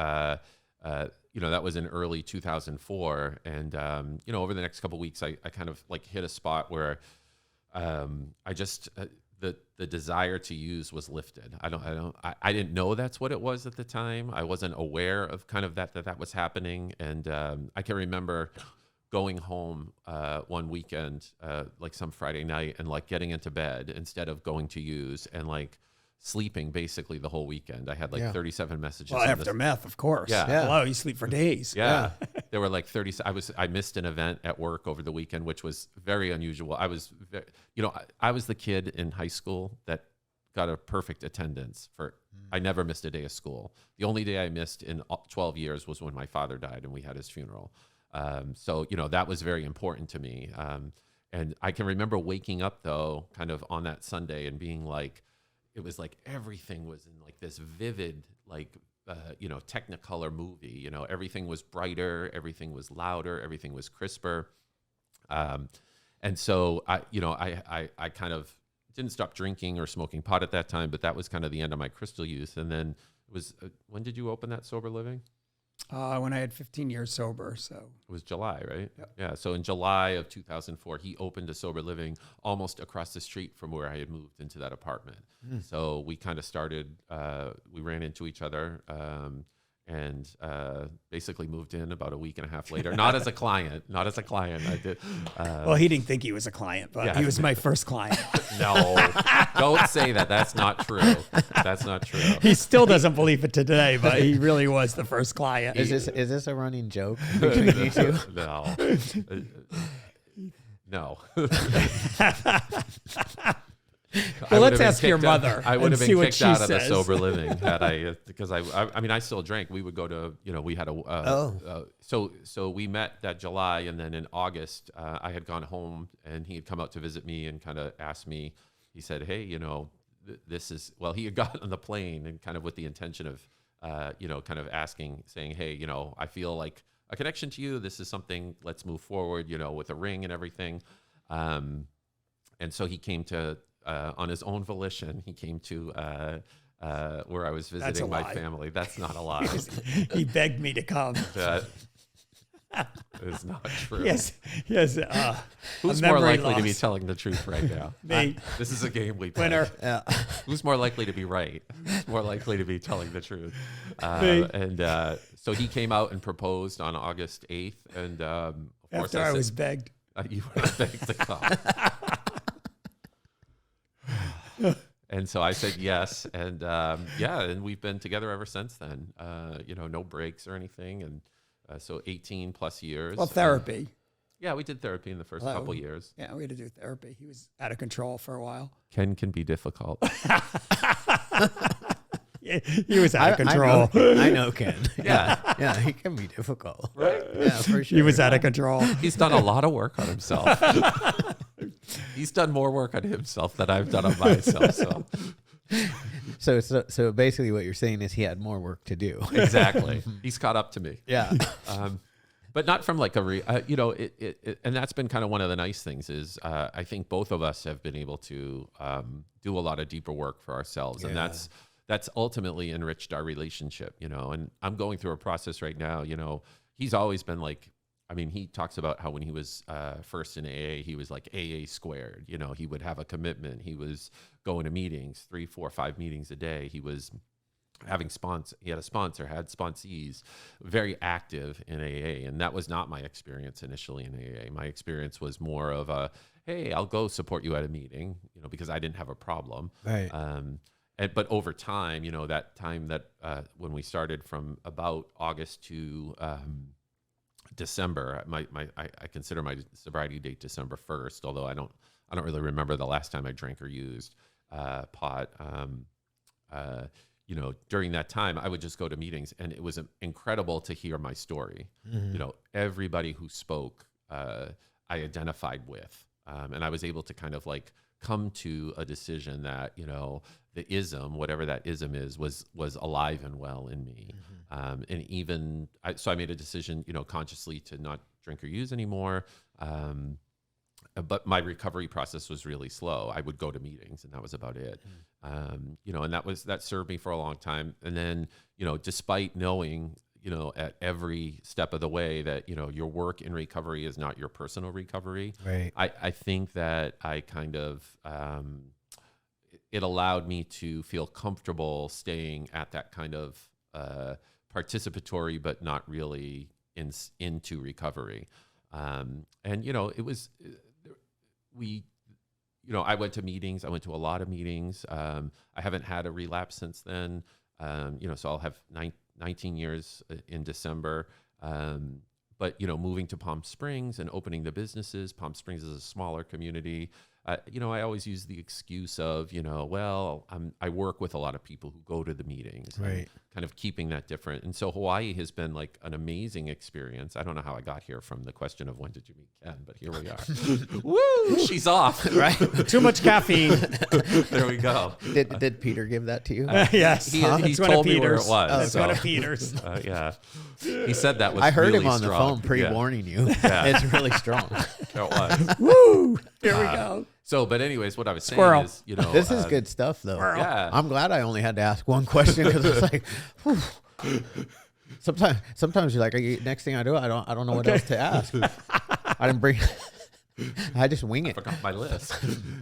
that was in early 2004. And, over the next couple of weeks, I kind of like hit a spot where I just, the desire to use was lifted. I didn't know that's what it was at the time. I wasn't aware of kind of that was happening. And I can remember going home one weekend, like some Friday night, and like getting into bed instead of going to use, and like sleeping basically the whole weekend. I had like 37 messages. Well, after meth, of course. Yeah. Hello, you sleep for days. Yeah. There were like 30. I missed an event at work over the weekend, which was very unusual. I was the kid in high school that got a perfect attendance for. I never missed a day of school. The only day I missed in 12 years was when my father died and we had his funeral. So that was very important to me. And I can remember waking up though, kind of on that Sunday, and being like, it was like everything was in like this vivid, like, Technicolor movie. Everything was brighter, everything was louder, everything was crisper. And so I kind of didn't stop drinking or smoking pot at that time, but that was kind of the end of my crystal use. And then it was, when did you open that Sober Living? When I had 15 years sober, so. It was July, right? Yep. Yeah. So in July of 2004, he opened a Sober Living almost across the street from where I had moved into that apartment. So we kind of started, we ran into each other, and basically moved in about a week and a half later. Not as a client. I did. Well, he didn't think he was a client, but he was my first client. No, don't say that. That's not true. That's not true. He still doesn't believe it today, but he really was the first client. Is this a running joke between you two? No. No. Well, let's ask your mother. I would have see been what kicked she out of the says. Sober Living had I, because I mean, I still drank. We would go to, we had a, so we met that July, and then in August, I had gone home, and he had come out to visit me and kind of asked me, he said, hey, this is, well, he had gotten on the plane and kind of with the intention of, kind of asking, saying, hey, I feel like a connection to you. This is something, let's move forward, with a ring and everything. And so he came to, on his own volition, he came to where I was visiting my family. That's not a lie. He begged me to come. That is not true. Yes. Who's more likely to be telling the truth right now? Me. This is a game we play. Winner. Yeah. Who's more likely to be right? Who's more likely to be telling the truth? Me. And so he came out and proposed on August 8th. And of course, After I said, was begged. You were begged to come. And so I said yes, and and we've been together ever since then. No breaks or anything, and so 18 plus years. Well, therapy. Yeah, we did therapy in the first couple years. Yeah, we had to do therapy. He was out of control for a while. Ken can be difficult. Yeah, he was out of control. I know Ken. Yeah. Yeah, he can be difficult. Right? Yeah, for sure. He was out of control. He's done a lot of work on himself. He's done more work on himself than I've done on myself. So basically what you're saying is he had more work to do. Exactly. He's caught up to me. Yeah. But not from like and that's been kind of one of the nice things is I think both of us have been able to do a lot of deeper work for ourselves. And that's ultimately enriched our relationship, and I'm going through a process right now, he's always been like, he talks about how when he was first in AA, he was like AA squared, he would have a commitment. He was going to meetings, 3, 4, 5 meetings a day. He was having he had a sponsor, had sponsees, very active in AA. And that was not my experience initially in AA. My experience was more of a, hey, I'll go support you at a meeting, because I didn't have a problem. Right. But over time, that time that when we started from about August to December, I consider my sobriety date December 1st, although I don't really remember the last time I drank or used pot. During that time, I would just go to meetings, and it was incredible to hear my story. Mm-hmm. Everybody who spoke, I identified with, and I was able to kind of like come to a decision that the ism, whatever that ism is, was alive and well in me. Mm-hmm. And even so I made a decision, consciously to not drink or use anymore. But my recovery process was really slow. I would go to meetings, and that was about it. Mm-hmm. And that served me for a long time. And then, despite knowing, at every step of the way that, your work in recovery is not your personal recovery. Right. I think that I kind of, it allowed me to feel comfortable staying at that kind of participatory, but not really into recovery. And, it was, I went to meetings. I went to a lot of meetings. I haven't had a relapse since then. So I'll have 19 years in December. But, moving to Palm Springs and opening the businesses, Palm Springs is a smaller community. I always use the excuse of, I work with a lot of people who go to the meetings. Right. kind of keeping that different. And so Hawaii has been like an amazing experience. I don't know how I got here from the question of when did you meet Ken, but here we are. Woo! She's off, right? Too much caffeine. There we go. Did Peter give that to you? Yes. He That's one told of me where it Peter's. was. That's one of Peter's. Yeah. He said that was I heard really him on strong. the phone pre-warning you. Yeah. It's really strong. It was. Woo! Here we go. So, but anyways, what I was saying Squirrel. is, you know, This is good stuff, though. Yeah. I'm glad I only had to ask one question because it's like, whew. Sometimes you're like, next thing I do, I don't know what else to ask. I didn't bring. I just wing it. Forgot my list.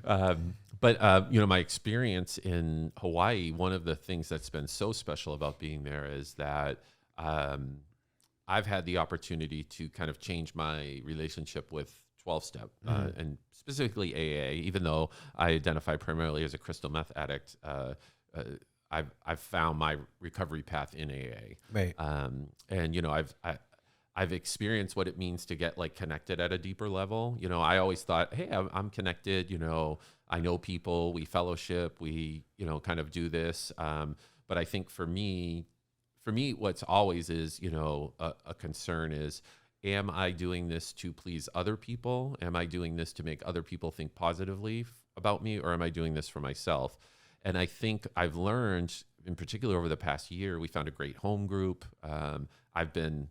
But you know, my experience in Hawaii, one of the things that's been so special about being there is that I've had the opportunity to kind of change my relationship with 12-step and specifically AA. Even though I identify primarily as a crystal meth addict, I've found my recovery path in AA. Right. And you know, I've experienced what it means to get like connected at a deeper level. You know, I always thought, hey, I'm connected. You know, I know people. We fellowship. We, you know, kind of do this. But I think for me, what's always is, you know, a concern is, am I doing this to please other people? Am I doing this to make other people think positively about me, or am I doing this for myself? And I think I've learned, in particular over the past year, we found a great home group. I've been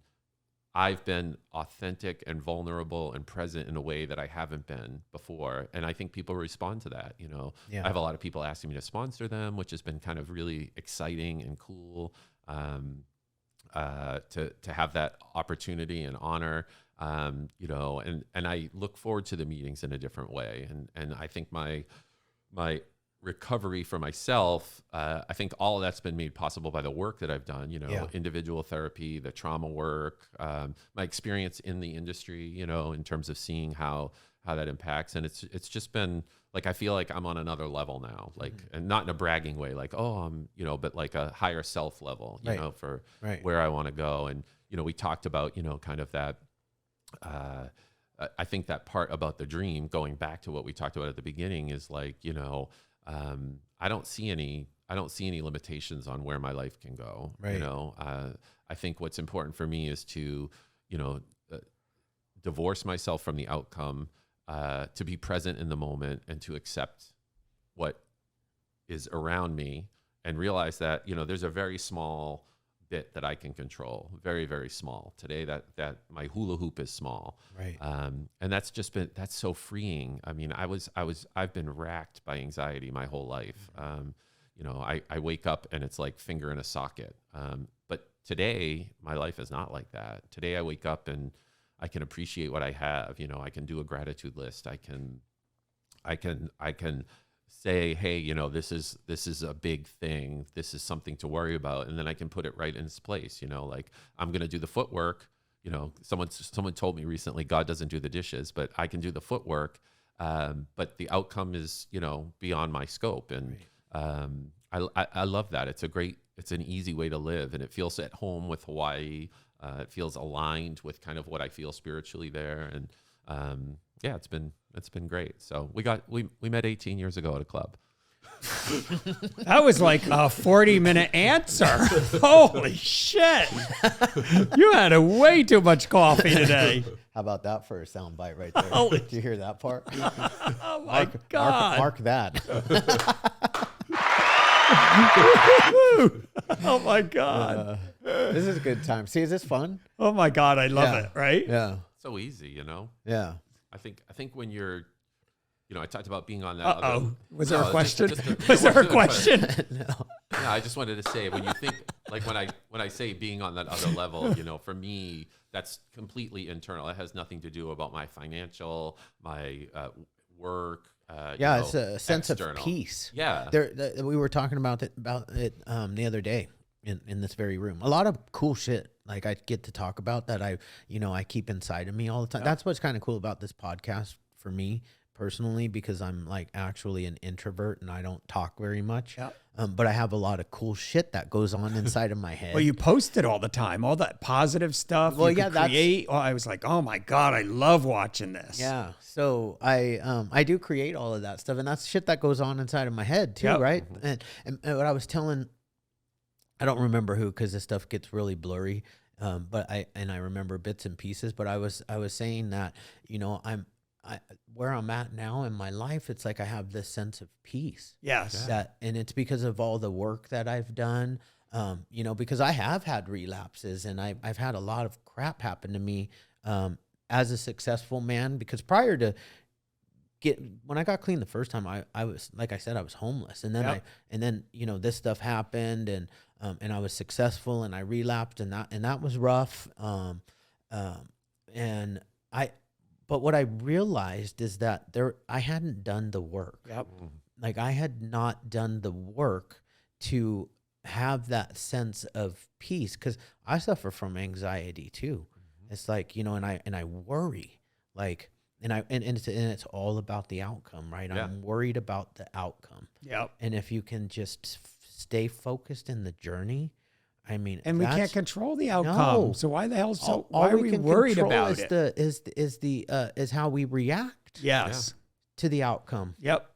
authentic and vulnerable and present in a way that I haven't been before. And I think people respond to that. You know, Yeah. I have a lot of people asking me to sponsor them, which has been kind of really exciting and cool to have that opportunity and honor. You know, and I look forward to the meetings in a different way. And I think my recovery for myself, I think all of that's been made possible by the work that I've done, you know, individual therapy, the trauma work, my experience in the industry, you know, in terms of seeing how that impacts. And it's just been like, I feel like I'm on another level now, like, and not in a bragging way, like, oh, I'm, you know, but like a higher self level, you know, for where I want to go. And, you know, we talked about, you know, kind of that, I think that part about the dream, going back to what we talked about at the beginning, is like, you know, I don't see any limitations on where my life can go. Right. You know, I think what's important for me is to, you know, divorce myself from the outcome, to be present in the moment and to accept what is around me and realize that, you know, there's a very small bit that I can control, very, very small. Today, that my hula hoop is small. Right. And that's so freeing. I mean, I've been racked by anxiety my whole life. You know, I wake up and it's like finger in a socket. But today, my life is not like that. Today, I wake up and I can appreciate what I have. You know, I can do a gratitude list. I can say, hey, you know, this is a big thing. This is something to worry about. And then I can put it right in its place. You know, like, I'm going to do the footwork. You know, someone told me recently, God doesn't do the dishes, but I can do the footwork. But the outcome is, you know, beyond my scope. And I love that. It's an easy way to live, and it feels at home with Hawaii. It feels aligned with kind of what I feel spiritually there. And yeah, it's been great. So we met 18 years ago at a club. That was like a 40-minute answer. Holy shit. You had way too much coffee today. How about that for a sound bite right there? Holy- Did you hear that part? Oh my God. Mark that. Oh my God. This is a good time. See, is this fun? Oh my God. I love it. Right? Yeah. So easy, you know? Yeah. I think when you're, you know, I talked about being on that. Uh-oh. Was there a question? Was Was there a question? No. Yeah, I just wanted to say, when you think, like, when I say being on that other level, you know, for me, that's completely internal. It has nothing to do about my financial, my work. Yeah, you it's know, a sense external. of peace. Yeah. We were talking about it the other day in this very room. A lot of cool shit like I get to talk about that I keep inside of me all the time. That's what's kind of cool about this podcast for me personally, because I'm like actually an introvert and I don't talk very much. Yeah. But I have a lot of cool shit that goes on inside of my head. Well, you post it all the time, all that positive stuff. Well, you yeah, could that's- create. Oh, I was like, oh my God, I love watching this. Yeah. So I do create all of that stuff, and that's shit that goes on inside of my head too, Yep. right? And what I was telling I don't remember who, because this stuff gets really blurry. But I remember bits and pieces. But I was saying that, you know, where I'm at now in my life, it's like I have this sense of peace. Yes. And it's because of all the work that I've done. You know, because I have had relapses, and I've had a lot of crap happen to me as a successful man. Because prior to when I got clean the first time, I was, like I said, I was homeless, and then you know, this stuff happened, and I was successful, and I relapsed, and that was rough. But what I realized is that I hadn't done the work. Yep. Like, I had not done the work to have that sense of peace, because I suffer from anxiety too. It's like, you know, and I worry, like, and it's all about the outcome, right? Yeah. I'm worried about the outcome. Yep. And if you can just stay focused in the journey, I mean, And we can't control the outcome. No. So why the hell? So all why are we we can worried control about it? is how we react Yes. to the outcome. Yep.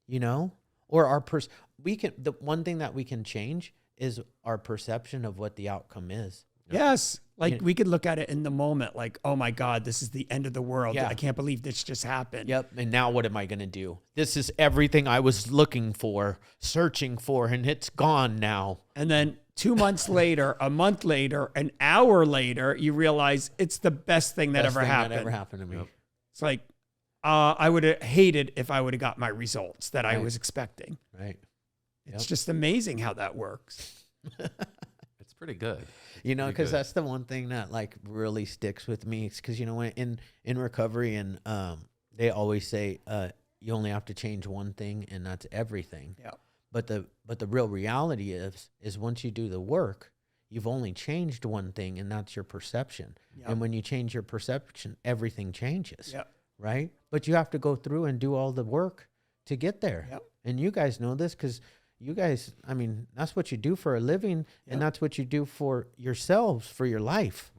You know, or the one thing that we can change is our perception of what the outcome is. Yes. Like, You know- we could look at it in the moment, like, oh my God, this is the end of the world. Yeah. I can't believe this just happened. Yep. And now what am I going to do? This is everything I was looking for, searching for, and it's gone now. And then 2 months later, a month later, an hour later, you realize it's the best thing that Best ever thing happened. That ever happened to me. Yep. It's like, I would have hated if I would have got my results that I Right. was expecting. Right. It's just amazing how that works. It's pretty good. You know, Pretty because good. that's the one thing that like really sticks with me. It's because, you know, when in recovery, and they always say you only have to change one thing, and that's everything. Yeah. But the real reality is once you do the work, you've only changed one thing, and that's your perception. Yep. And when you change your perception, everything changes. Yep. Right? But you have to go through and do all the work to get there. Yep. And you guys know this, because you guys, I mean, that's what you do for a living, Yep. and that's what you do for yourselves, for your life.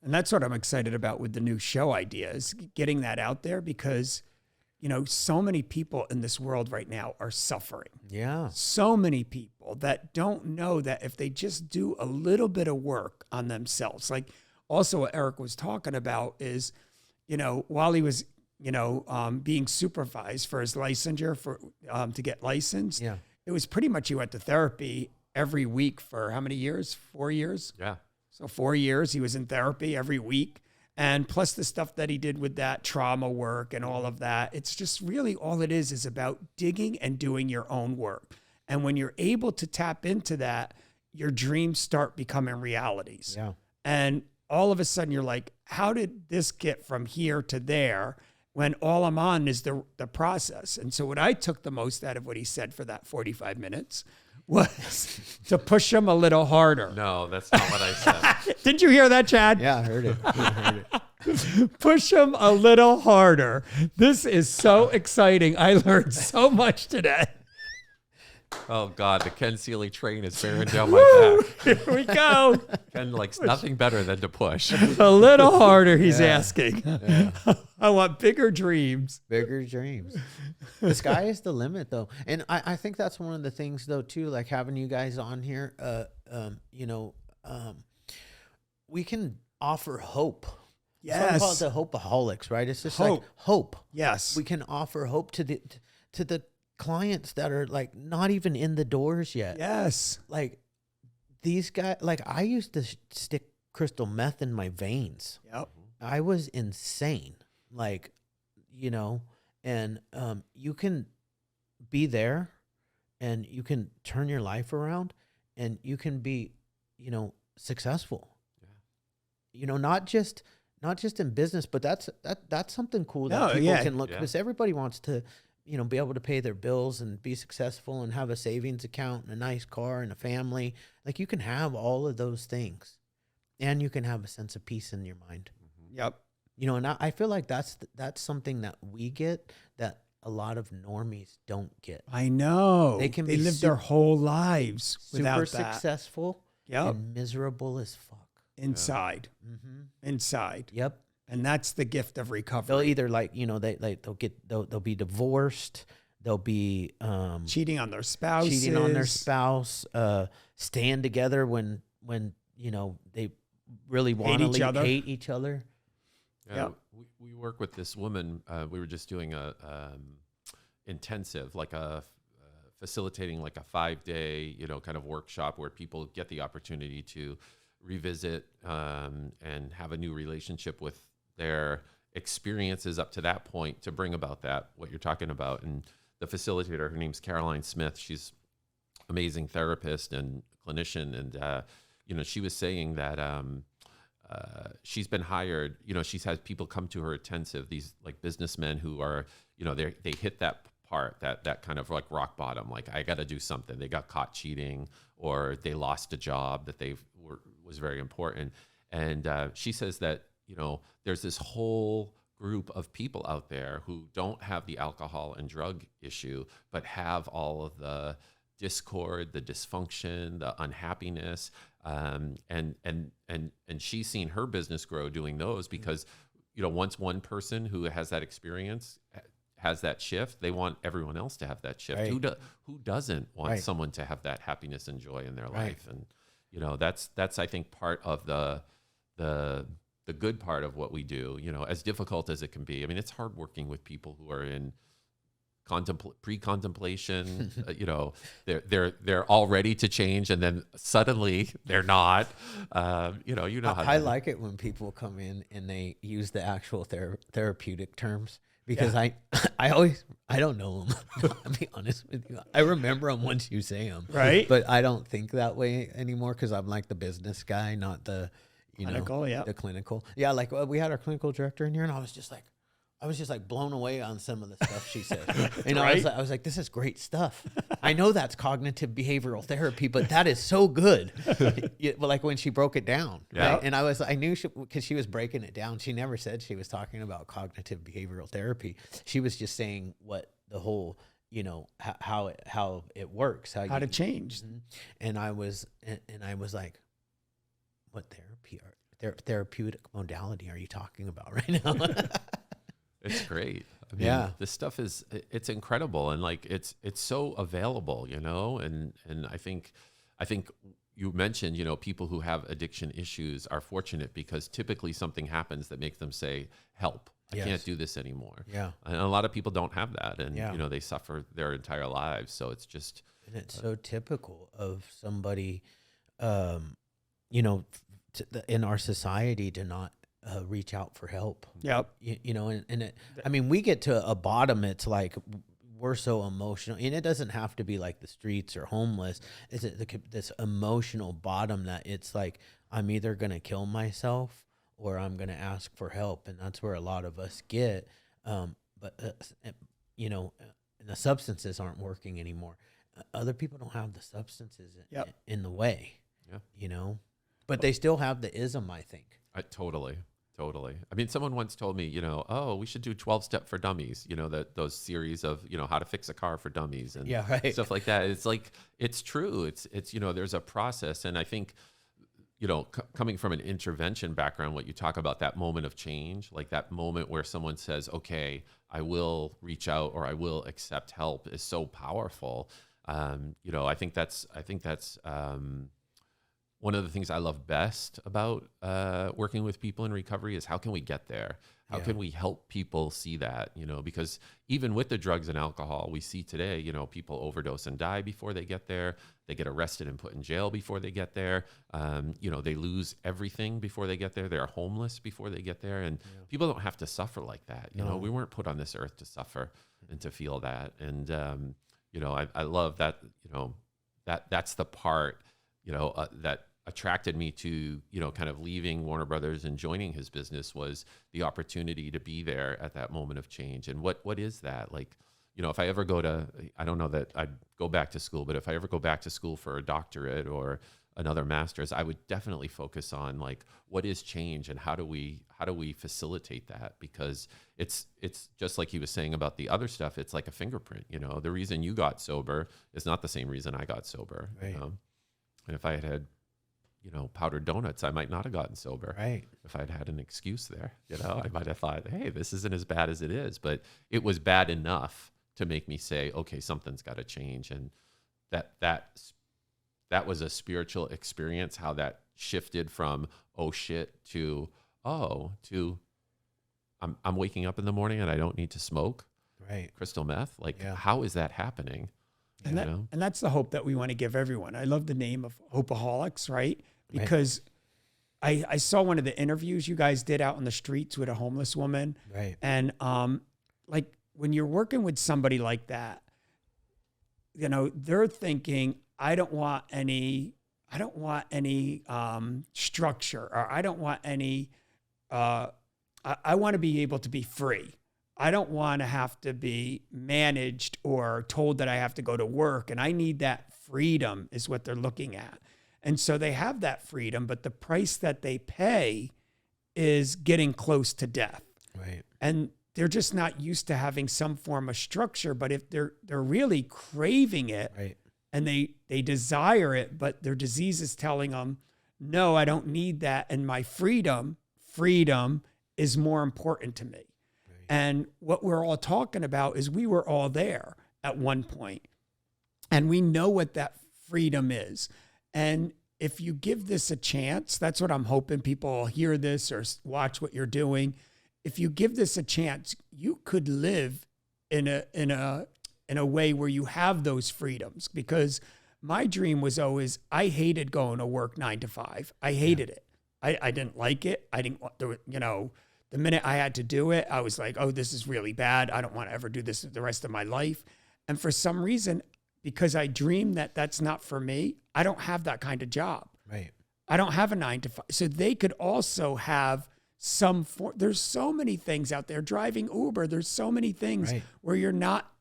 And that's what I'm excited about with the new show idea, is getting that out there, because, you know, so many people in this world right now are suffering. Yeah. So many people that don't know that if they just do a little bit of work on themselves, like also what Eric was talking about is, you know, while he was, you know, being supervised for his licensure to get licensed, Yeah. it was pretty much he went to therapy every week for how many years? 4 years? Yeah. So 4 years he was in therapy every week. And plus the stuff that he did with that trauma work and all of that, it's just really all it is about digging and doing your own work. And when you're able to tap into that, your dreams start becoming realities. Yeah. And all of a sudden you're like, how did this get from here to there, when all I'm on is the process? And so what I took the most out of what he said for that 45 minutes was to push him a little harder. No, that's not what I said. Didn't you hear that, Chad? Yeah, I heard it. I heard it. Push him a little harder. This is so exciting. I learned so much today. Oh God, the Ken Seeley train is bearing down my back. Here we go. Ken likes nothing better than to push. A little harder, he's asking. I want bigger dreams. Bigger dreams. The sky is the limit, though. And I think that's one of the things, though, too, like having you guys on here, you know, we can offer hope. Yes. Some call it the Hopeaholics, right? It's just Hope. like hope. Yes. We can offer hope to the clients that are like not even in the doors yet. Yes. Like these guys, like I used to stick crystal meth in my veins. Yep. I was insane. Like, you know, and you can be there and you can turn your life around and you can be, you know, successful. Yeah. You know, not just in business, but that's something cool that people can look, because everybody wants to, you know, be able to pay their bills and be successful and have a savings account and a nice car and a family. Like you can have all of those things and you can have a sense of peace in your mind. Yep. You know, and I feel like that's something that we get that a lot of normies don't get. I know. They can they be live their whole lives without super that. successful Yep. and miserable as fuck. Inside. Inside. Yep. And that's the gift of recovery. They'll either like, you know, they'll be divorced, they'll be cheating on their spouses, spouse, stand together when they really want to hate each other. Yeah, we work with this woman. We were just doing a intensive, like facilitating like a 5-day, kind of workshop where people get the opportunity to revisit and have a new relationship with their experiences up to that point to bring about that, what you're talking about. And the facilitator, her name's Caroline Smith. She's amazing therapist and clinician. And, she was saying that she's been hired, she's had people come to her intensive, these like businessmen who are, they hit that part, that kind of like rock bottom, like I got to do something. They got caught cheating or they lost a job that was very important. And she says that, there's this whole group of people out there who don't have the alcohol and drug issue, but have all of the discord, the dysfunction, the unhappiness. And she's seen her business grow doing those because, once one person who has that experience has that shift, they want everyone else to have that shift. Right. Who doesn't want someone to have that happiness and joy in their life? And, that's, I think, part of the good part of what we do, as difficult as it can be. I mean, it's hard working with people who are in pre-contemplation, they're all ready to change, and then suddenly they're not. How I like it when people come in and they use the actual therapeutic terms, because I don't know them. I'll be honest with you. I remember them once you say them, right? But I don't think that way anymore because I'm like the business guy, not the clinical, the clinical. Yeah, like we had our clinical director in here, and I was just like blown away on some of the stuff she said. And Right? I was like, this is great stuff. I know that's cognitive behavioral therapy, but that is so good. Well, like when she broke it down. Yeah. Right? And I knew because she was breaking it down. She never said she was talking about cognitive behavioral therapy. She was just saying what the whole, how it works, how to change. Mm-hmm. And I was like, what therapeutic modality are you talking about right now? It's great. I mean, this stuff it's incredible. And like, it's so available, and I think you mentioned, people who have addiction issues are fortunate because typically something happens that makes them say, help, I can't do this anymore. Yeah. And a lot of people don't have that. And, they suffer their entire lives. So it's just. And it's so typical of somebody, in our society to not reach out for help. Yep. I mean, we get to a bottom. It's like we're so emotional, and it doesn't have to be like the streets or homeless. It's this emotional bottom that it's like I'm either gonna kill myself or I'm gonna ask for help, and that's where a lot of us get. And the substances aren't working anymore. Other people don't have the substances in the way. Yeah. But they still have the ism, I think. Totally. I mean, someone once told me, we should do 12-step for dummies, those series of, how to fix a car for dummies and stuff like that. It's like, it's true. It's there's a process. And I think, coming from an intervention background, what you talk about, that moment of change, like that moment where someone says, okay, I will reach out or I will accept help is so powerful. I think that's one of the things I love best about working with people in recovery is how can we get there? How can we help people see that? Because even with the drugs and alcohol we see today, people overdose and die before they get there. They get arrested and put in jail before they get there. They lose everything before they get there. They're homeless before they get there. And people don't have to suffer like that. We weren't put on this earth to suffer and to feel that. And, I love that, that's the part, that attracted me to, kind of leaving Warner Brothers and joining his business was the opportunity to be there at that moment of change. And what is that? Like, if I ever I don't know that I'd go back to school, but if I ever go back to school for a doctorate or another master's, I would definitely focus on like, what is change and how do we facilitate that? Because it's just like he was saying about the other stuff. It's like a fingerprint, the reason you got sober is not the same reason I got sober. Right. And if I had powdered donuts, I might not have gotten sober. Right. If I'd had an excuse there, I might have thought, hey, this isn't as bad as it is, but it was bad enough to make me say, okay, something's got to change. And that was a spiritual experience, how that shifted from, oh shit, to, I'm waking up in the morning and I don't need to smoke crystal meth. Like, how is that happening? And that's the hope that we want to give everyone. I love the name of Hopeaholics, right? Because I saw one of the interviews you guys did out on the streets with a homeless woman. Right. And like when you're working with somebody like that, you know, they're thinking, I don't want any structure, or I don't want any, I want to be able to be free. I don't want to have to be managed or told that I have to go to work. And I need that freedom is what they're looking at. And so they have that freedom, but the price that they pay is getting close to death. Right. And they're just not used to having some form of structure. But if they're really craving it, right, and they desire it, but their disease is telling them, no, I don't need that. And my freedom is more important to me. And what we're all talking about is we were all there at one point, and we know what that freedom is. And if you give this a chance, that's what I'm hoping people will hear this or watch what you're doing. If you give this a chance, you could live in a way where you have those freedoms. Because my dream was always, I hated going to work 9 to 5. I hated it. I didn't like it. I didn't want to, you know, the minute I had to do it, I was like, oh, this is really bad. I don't want to ever do this the rest of my life. And for some reason, because I dreamed that that's not for me, I don't have that kind of job. Right. I don't have a 9 to 5. So they could also have some form. There's so many things out there. Driving Uber, there's so many things where you're not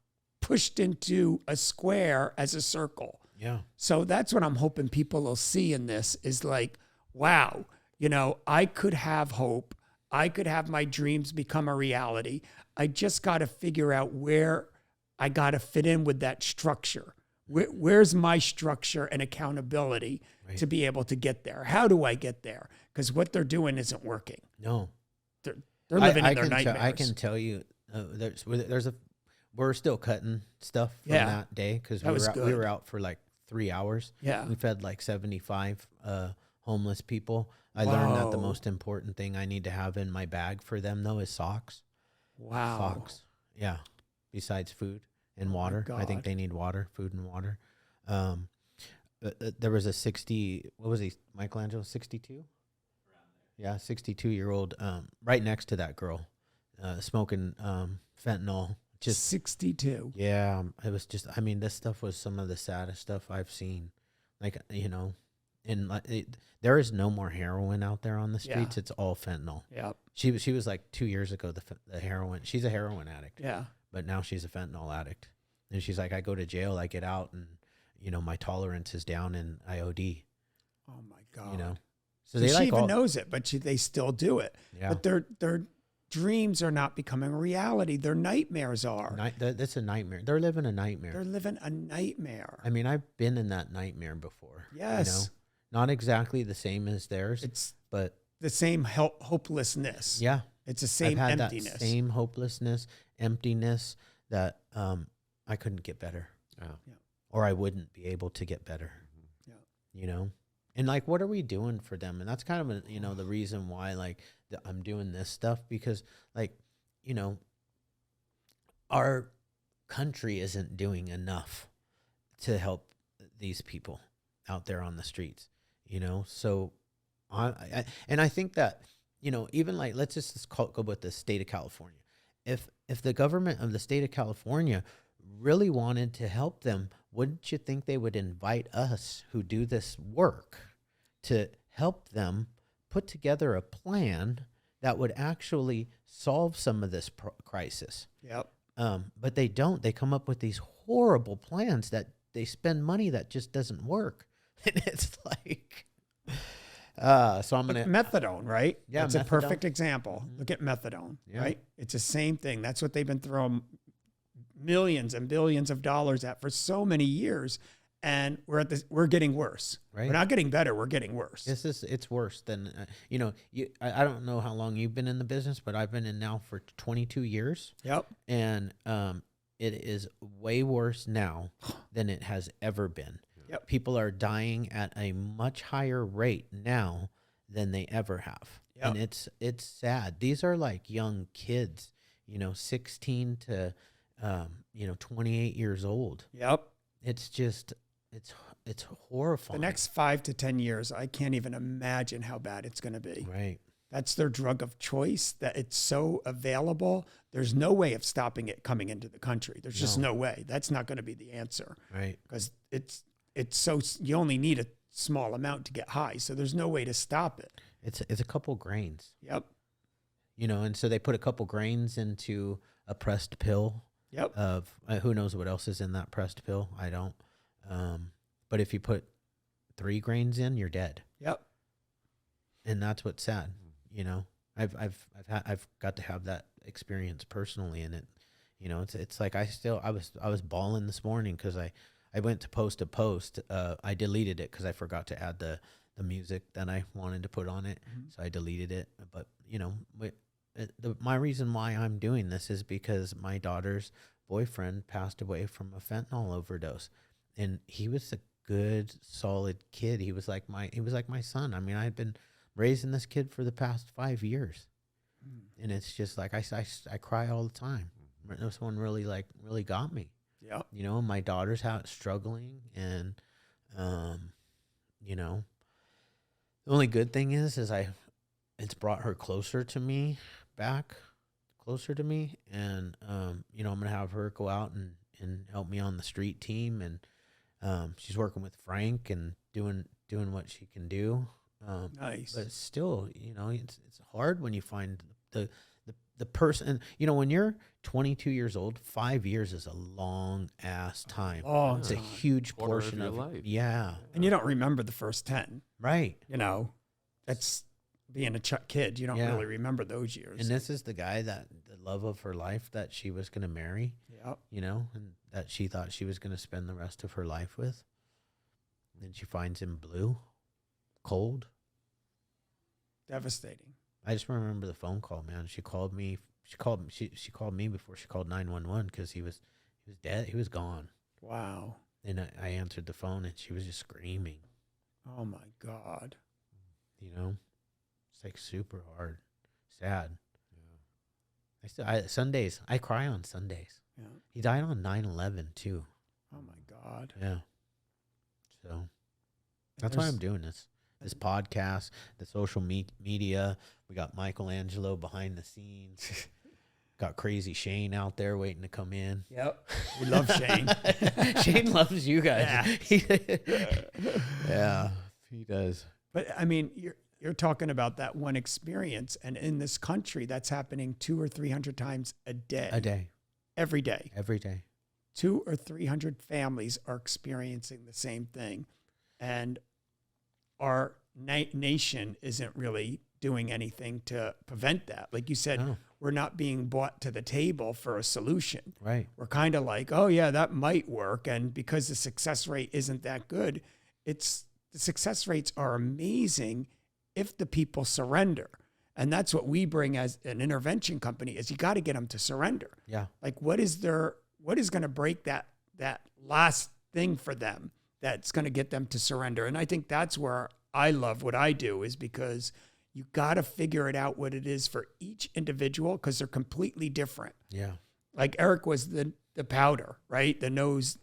pushed into a square as a circle. Yeah. So that's what I'm hoping people will see in this is like, wow, you know, I could have hope. I could have my dreams become a reality. I just got to figure out where I got to fit in with that structure. Where's my structure and accountability to be able to get there? How do I get there? Because what they're doing isn't working. No. They're living in their nightmares. I can tell you, we're still cutting stuff from that day because we were out for like 3 hours. Yeah. We fed like 75 homeless people. I learned that the most important thing I need to have in my bag for them, though, is socks. Wow. Socks. Yeah. Besides food and water. I think they need water, food and water. There was a 60, what was he, Michelangelo, 62? Yeah, 62-year-old, right next to that girl, smoking fentanyl. Just 62. Yeah. It was just, I mean, this stuff was some of the saddest stuff I've seen. Like, you know, and there is no more heroin out there on the streets. Yeah. It's all fentanyl. Yep. She was like 2 years ago, the heroin. She's a heroin addict. Yeah. But now she's a fentanyl addict. And she's like, I go to jail, I get out, and, you know, my tolerance is down and I OD. Oh, my God. You know? So she even knows it, but they still do it. Yeah. But their dreams are not becoming reality. Their nightmares are. That's a nightmare. They're living a nightmare. They're living a nightmare. I mean, I've been in that nightmare before. Yes. You know? Not exactly the same as theirs, but the same hopelessness. Yeah. It's the same I've had emptiness. That same hopelessness, emptiness that I couldn't get better. Yeah. Or I wouldn't be able to get better. Yeah. You know? And like, what are we doing for them? And that's kind of, the reason why, like, I'm doing this stuff, because, like, you know, our country isn't doing enough to help these people out there on the streets, you know? So, I think that, you know, even like, let's just go with the state of California. If the government of the state of California really wanted to help them, wouldn't you think they would invite us who do this work to help them put together a plan that would actually solve some of this crisis? Yep. But they don't. They come up with these horrible plans that they spend money that just doesn't work. And it's like, so I'm going to... Methadone, right? Yeah, it's a perfect example. Look at methadone, right? It's the same thing. That's what they've been throwing millions and billions of dollars at for so many years. And we're getting worse. Right. We're not getting better. We're getting worse. It's worse than, I don't know how long you've been in the business, but I've been in now for 22 years. Yep. And it is way worse now than it has ever been. Yep. People are dying at a much higher rate now than they ever have. Yep. And it's sad. These are like young kids, 16 to 28 years old. Yep. It's just it's horrifying. The next 5 to 10 years, I can't even imagine how bad it's going to be. Right. That's their drug of choice, that it's so available. There's no way of stopping it coming into the country. There's just no way. That's not going to be the answer. Right. Because it's so, you only need a small amount to get high. So there's no way to stop it. It's a couple grains. Yep. And so they put a couple grains into a pressed pill. Yep. Of who knows what else is in that pressed pill. I don't. But if you put 3 grains in, you're dead. Yep. And that's what's sad. I've got to have that experience personally, and it, it's like I was bawling this morning because I went to post a post. I deleted it because I forgot to add the music that I wanted to put on it, so I deleted it. But my reason why I'm doing this is because my daughter's boyfriend passed away from a fentanyl overdose, and he was a good, solid kid. He was like my son. I mean, I had been raising this kid for the past 5 years, and it's just like I cry all the time. This one really got me. Yeah. My daughter's struggling, and the only good thing is it's brought her closer to me, and I'm gonna have her go out and help me on the street team, and she's working with Frank and doing what she can do. Nice. But still, it's hard when you find the person. When you're 22 years old, 5 years is a long ass time. Long it's time. a huge Quarter portion of your of life. Yeah. And you don't remember the first 10. Right. That's being a kid. You don't really remember those years. And this is the guy the love of her life that she was going to marry. Yep. And that she thought she was going to spend the rest of her life with. Then she finds him blue, cold. Devastating. I just remember the phone call, man. She called me. She called me before she called 911 because he was dead. He was gone. Wow. And I answered the phone, and she was just screaming. Oh my God. It's like super hard, sad. Yeah. Sundays, I cry on Sundays. Yeah. He died on 9/11 too. Oh my God. Yeah. So that's why I'm doing this podcast, the social media. We got Michelangelo behind the scenes. Got Crazy Shane out there waiting to come in. Yep. We love Shane. Shane loves you guys. Yeah. Yeah, he does. But I mean, you're talking about that one experience, and in this country, that's happening 200 or 300 times a day. Every day. 200 or 300 families are experiencing the same thing, and our nation isn't really doing anything to prevent that. Like you said, we're not being brought to the table for a solution. Right. We're kind of like, oh yeah, that might work, and because the success rate isn't that good, the success rates are amazing if the people surrender. And that's what we bring as an intervention company, is you got to get them to surrender. Yeah. Like what is going to break that last thing for them that's going to get them to surrender? And I think that's where I love what I do, is because you got to figure it out what it is for each individual, because they're completely different. Yeah. Like Eric was the powder, right? The nose,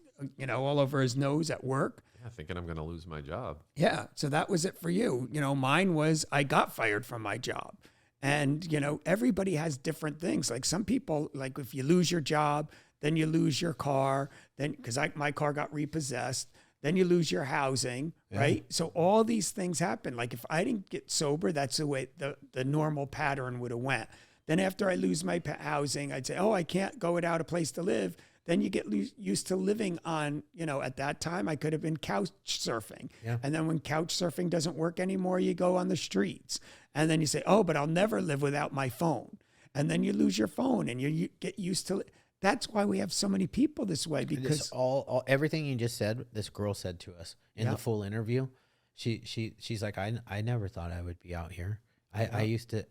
all over his nose at work. Yeah, thinking I'm going to lose my job. Yeah. So that was it for you. Mine was I got fired from my job. And, everybody has different things. Like some people, like if you lose your job, then you lose your car, then because my car got repossessed, then you lose your housing, right? So all these things happen. Like if I didn't get sober, that's the way the normal pattern would have went. Then after I lose my housing, I'd say, oh, I can't go without a place to live. Then you get used to living on, at that time I could have been couch surfing. Yeah. And then when couch surfing doesn't work anymore, you go on the streets. And then you say, oh, but I'll never live without my phone. And then you lose your phone and you get used to it. That's why we have so many people this way, because all everything you just said, this girl said to us in the full interview. She's like, I never thought I would be out here. I used to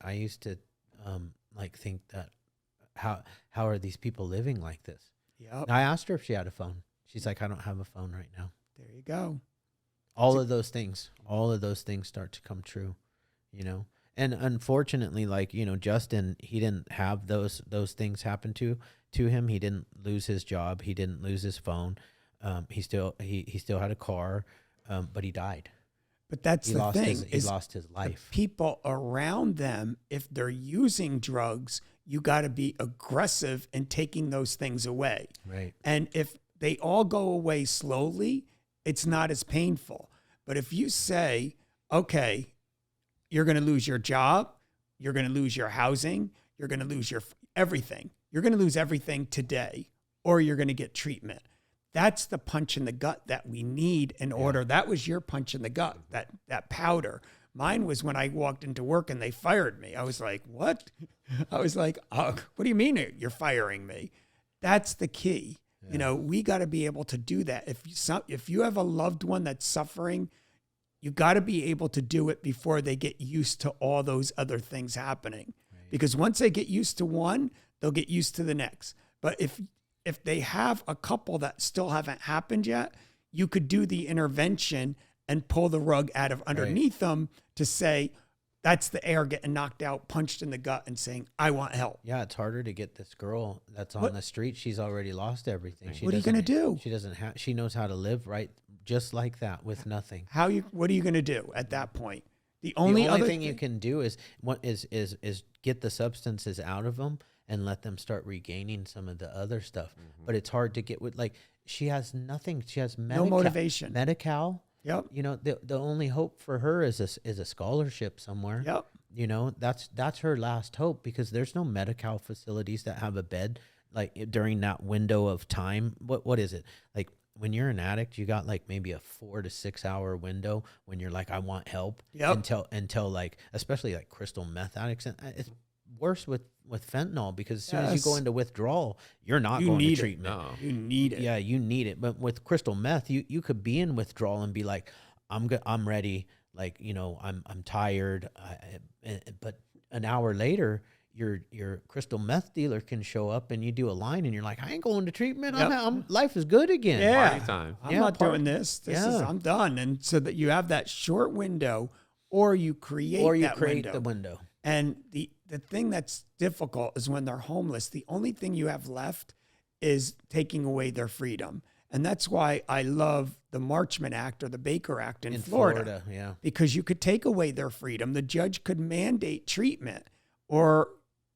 like think that how are these people living like this? Yep. I asked her if she had a phone. She's like, I don't have a phone right now. There you go. All of those things start to come true, you know? And unfortunately, like, you know, Justin, he didn't have those things happen to him. He didn't lose his job. He didn't lose his phone. He still had a car, but he died. But that's the thing. He lost his life. The people around them, if they're using drugs, you got to be aggressive in taking those things away. Right. And if they all go away slowly, it's not as painful. But if you say, okay, you're going to lose your job, you're going to lose your housing, you're going to lose your everything. You're going to lose everything today, or you're going to get treatment. That's the punch in the gut that we need in order. That was your punch in the gut, that powder. Mine was when I walked into work and they fired me. I was like, what? I was like, what do you mean you're firing me? That's the key. Yeah. You know, we got to be able to do that. If you have a loved one that's suffering, you got to be able to do it before they get used to all those other things happening. Right. Because once they get used to one, they'll get used to the next. But if they have a couple that still haven't happened yet, you could do the intervention and pull the rug out of underneath them to say, that's the air getting knocked out, punched in the gut, and saying, I want help. Yeah, it's harder to get this girl that's on the street. She's already lost everything. What are you going to do? She knows how to live right just like that with nothing. What are you going to do at that point? The only thing you can do is get the substances out of them and let them start regaining some of the other stuff. Mm-hmm. But it's hard to get with, like, she has nothing. She has no motivation. Medi-Cal. Yep. You know, the only hope for her is a scholarship somewhere. Yep. You know, that's her last hope, because there's no Medi-Cal facilities that have a bed like during that window of time. What is it? Like, when you're an addict, you got like maybe a 4 to 6 hour window when you're like, I want help. Yep. Until like, especially like crystal meth addicts, and it's worse with fentanyl, because as soon as you go into withdrawal, you're not going to treatment. No. You need it. Yeah, you need it. But with crystal meth, you could be in withdrawal and be like, I'm ready. Like, you know, I'm tired. But an hour later, your crystal meth dealer can show up and you do a line and you're like, I ain't going to treatment. Yep. Life is good again. Yeah. Party time. I'm not doing this. I'm done. And so that you have that short window, or you create the window. And the thing that's difficult is when they're homeless, the only thing you have left is taking away their freedom. And that's why I love the Marchman Act or the Baker Act in Florida. Yeah. Because you could take away their freedom. The judge could mandate treatment or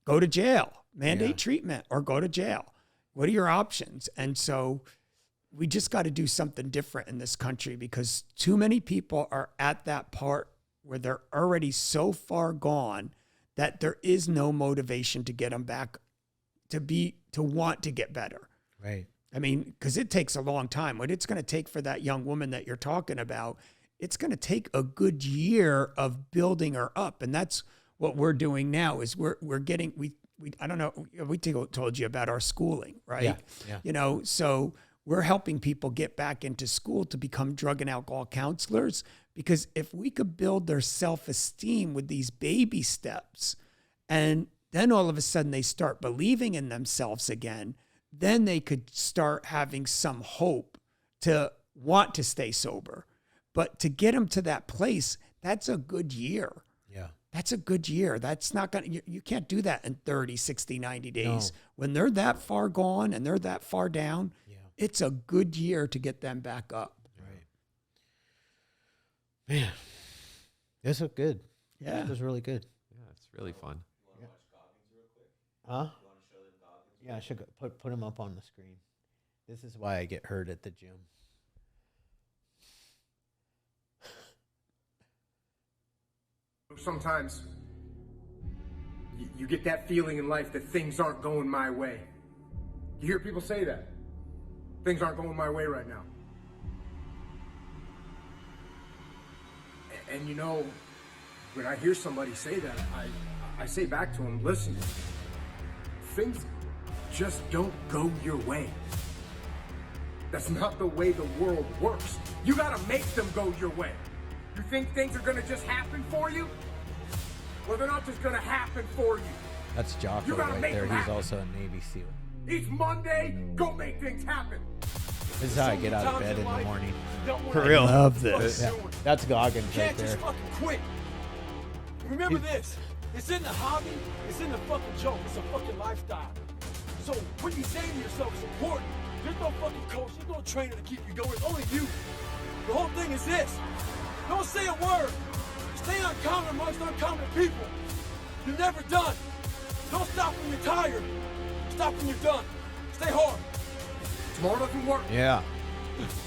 go to jail. Mandate treatment or go to jail. What are your options? And so we just got to do something different in this country, because too many people are at that part where they're already so far gone that there is no motivation to get them back to want to get better. Right. I mean, because it takes a long time. What it's going to take for that young woman that you're talking about, it's going to take a good year of building her up. And that's what we're doing now is we're getting, I don't know, we told you about our schooling, right? Yeah. You know, so we're helping people get back into school to become drug and alcohol counselors, because if we could build their self-esteem with these baby steps, and then all of a sudden they start believing in themselves again, then they could start having some hope to want to stay sober. But to get them to that place, that's a good year. Yeah. That's a good year. That's not going to, you can't do that in 30, 60, 90 days. No. When they're that far gone and they're that far down, it's a good year to get them back up. Right. Man, this was good. Yeah. This was really good. Yeah, it's really fun. You want to watch Goggins real quick? Huh? You want to show them Goggins? Yeah, I should put them up on the screen. This is why I get hurt at the gym. Sometimes you get that feeling in life that things aren't going my way. You hear people say that. Things aren't going my way right now. And you know, when I hear somebody say that, I say back to them, listen, things just don't go your way. That's not the way the world works. You gotta make them go your way. You think things are gonna just happen for you? Well, they're not just gonna happen for you. That's Jocko right there. He's also a Navy SEAL. Each Monday, go make things happen. This is how I get out of bed in the morning. For real. Love this. Yeah, that's Goggins You right can't just there. fucking quit. Remember this. It's in the hobby. It's in the fucking joke. It's a fucking lifestyle. So what you say to yourself is important. There's no fucking coach. There's no trainer to keep you going. It's only you. The whole thing is this. Don't say a word. Stay uncommon amongst uncommon people. You're never done. Don't stop when you're tired. Stop when you're done. Stay hard. Tomorrow doesn't work. Yeah.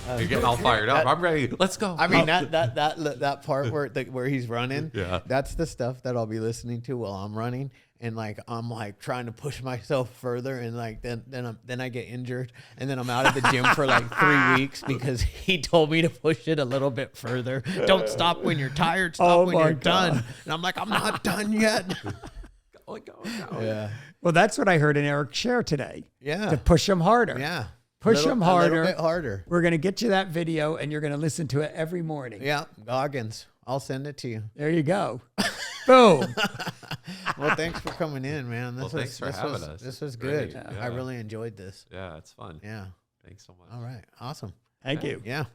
You're getting all fired up. I'm ready. Let's go. I mean that part where he's running. Yeah. That's the stuff that I'll be listening to while I'm running, and like I'm like trying to push myself further, and like then I get injured, and then I'm out of the gym for like 3 weeks because he told me to push it a little bit further. Don't stop when you're tired. Stop when my you're God. done. And I'm like, I'm not done yet. Go. Yeah. Well, that's what I heard in Eric's share today. Yeah. To push him harder. Yeah. Push him A harder. little bit harder. We're going to get you that video and you're going to listen to it every morning. Yeah. Goggins. I'll send it to you. There you go. Boom. Well, thanks for coming in, man. Thanks for having us. This was Great. good. Yeah. I really enjoyed this. Yeah, it's fun. Yeah. Thanks so much. All right. Awesome. Thank you. Yeah.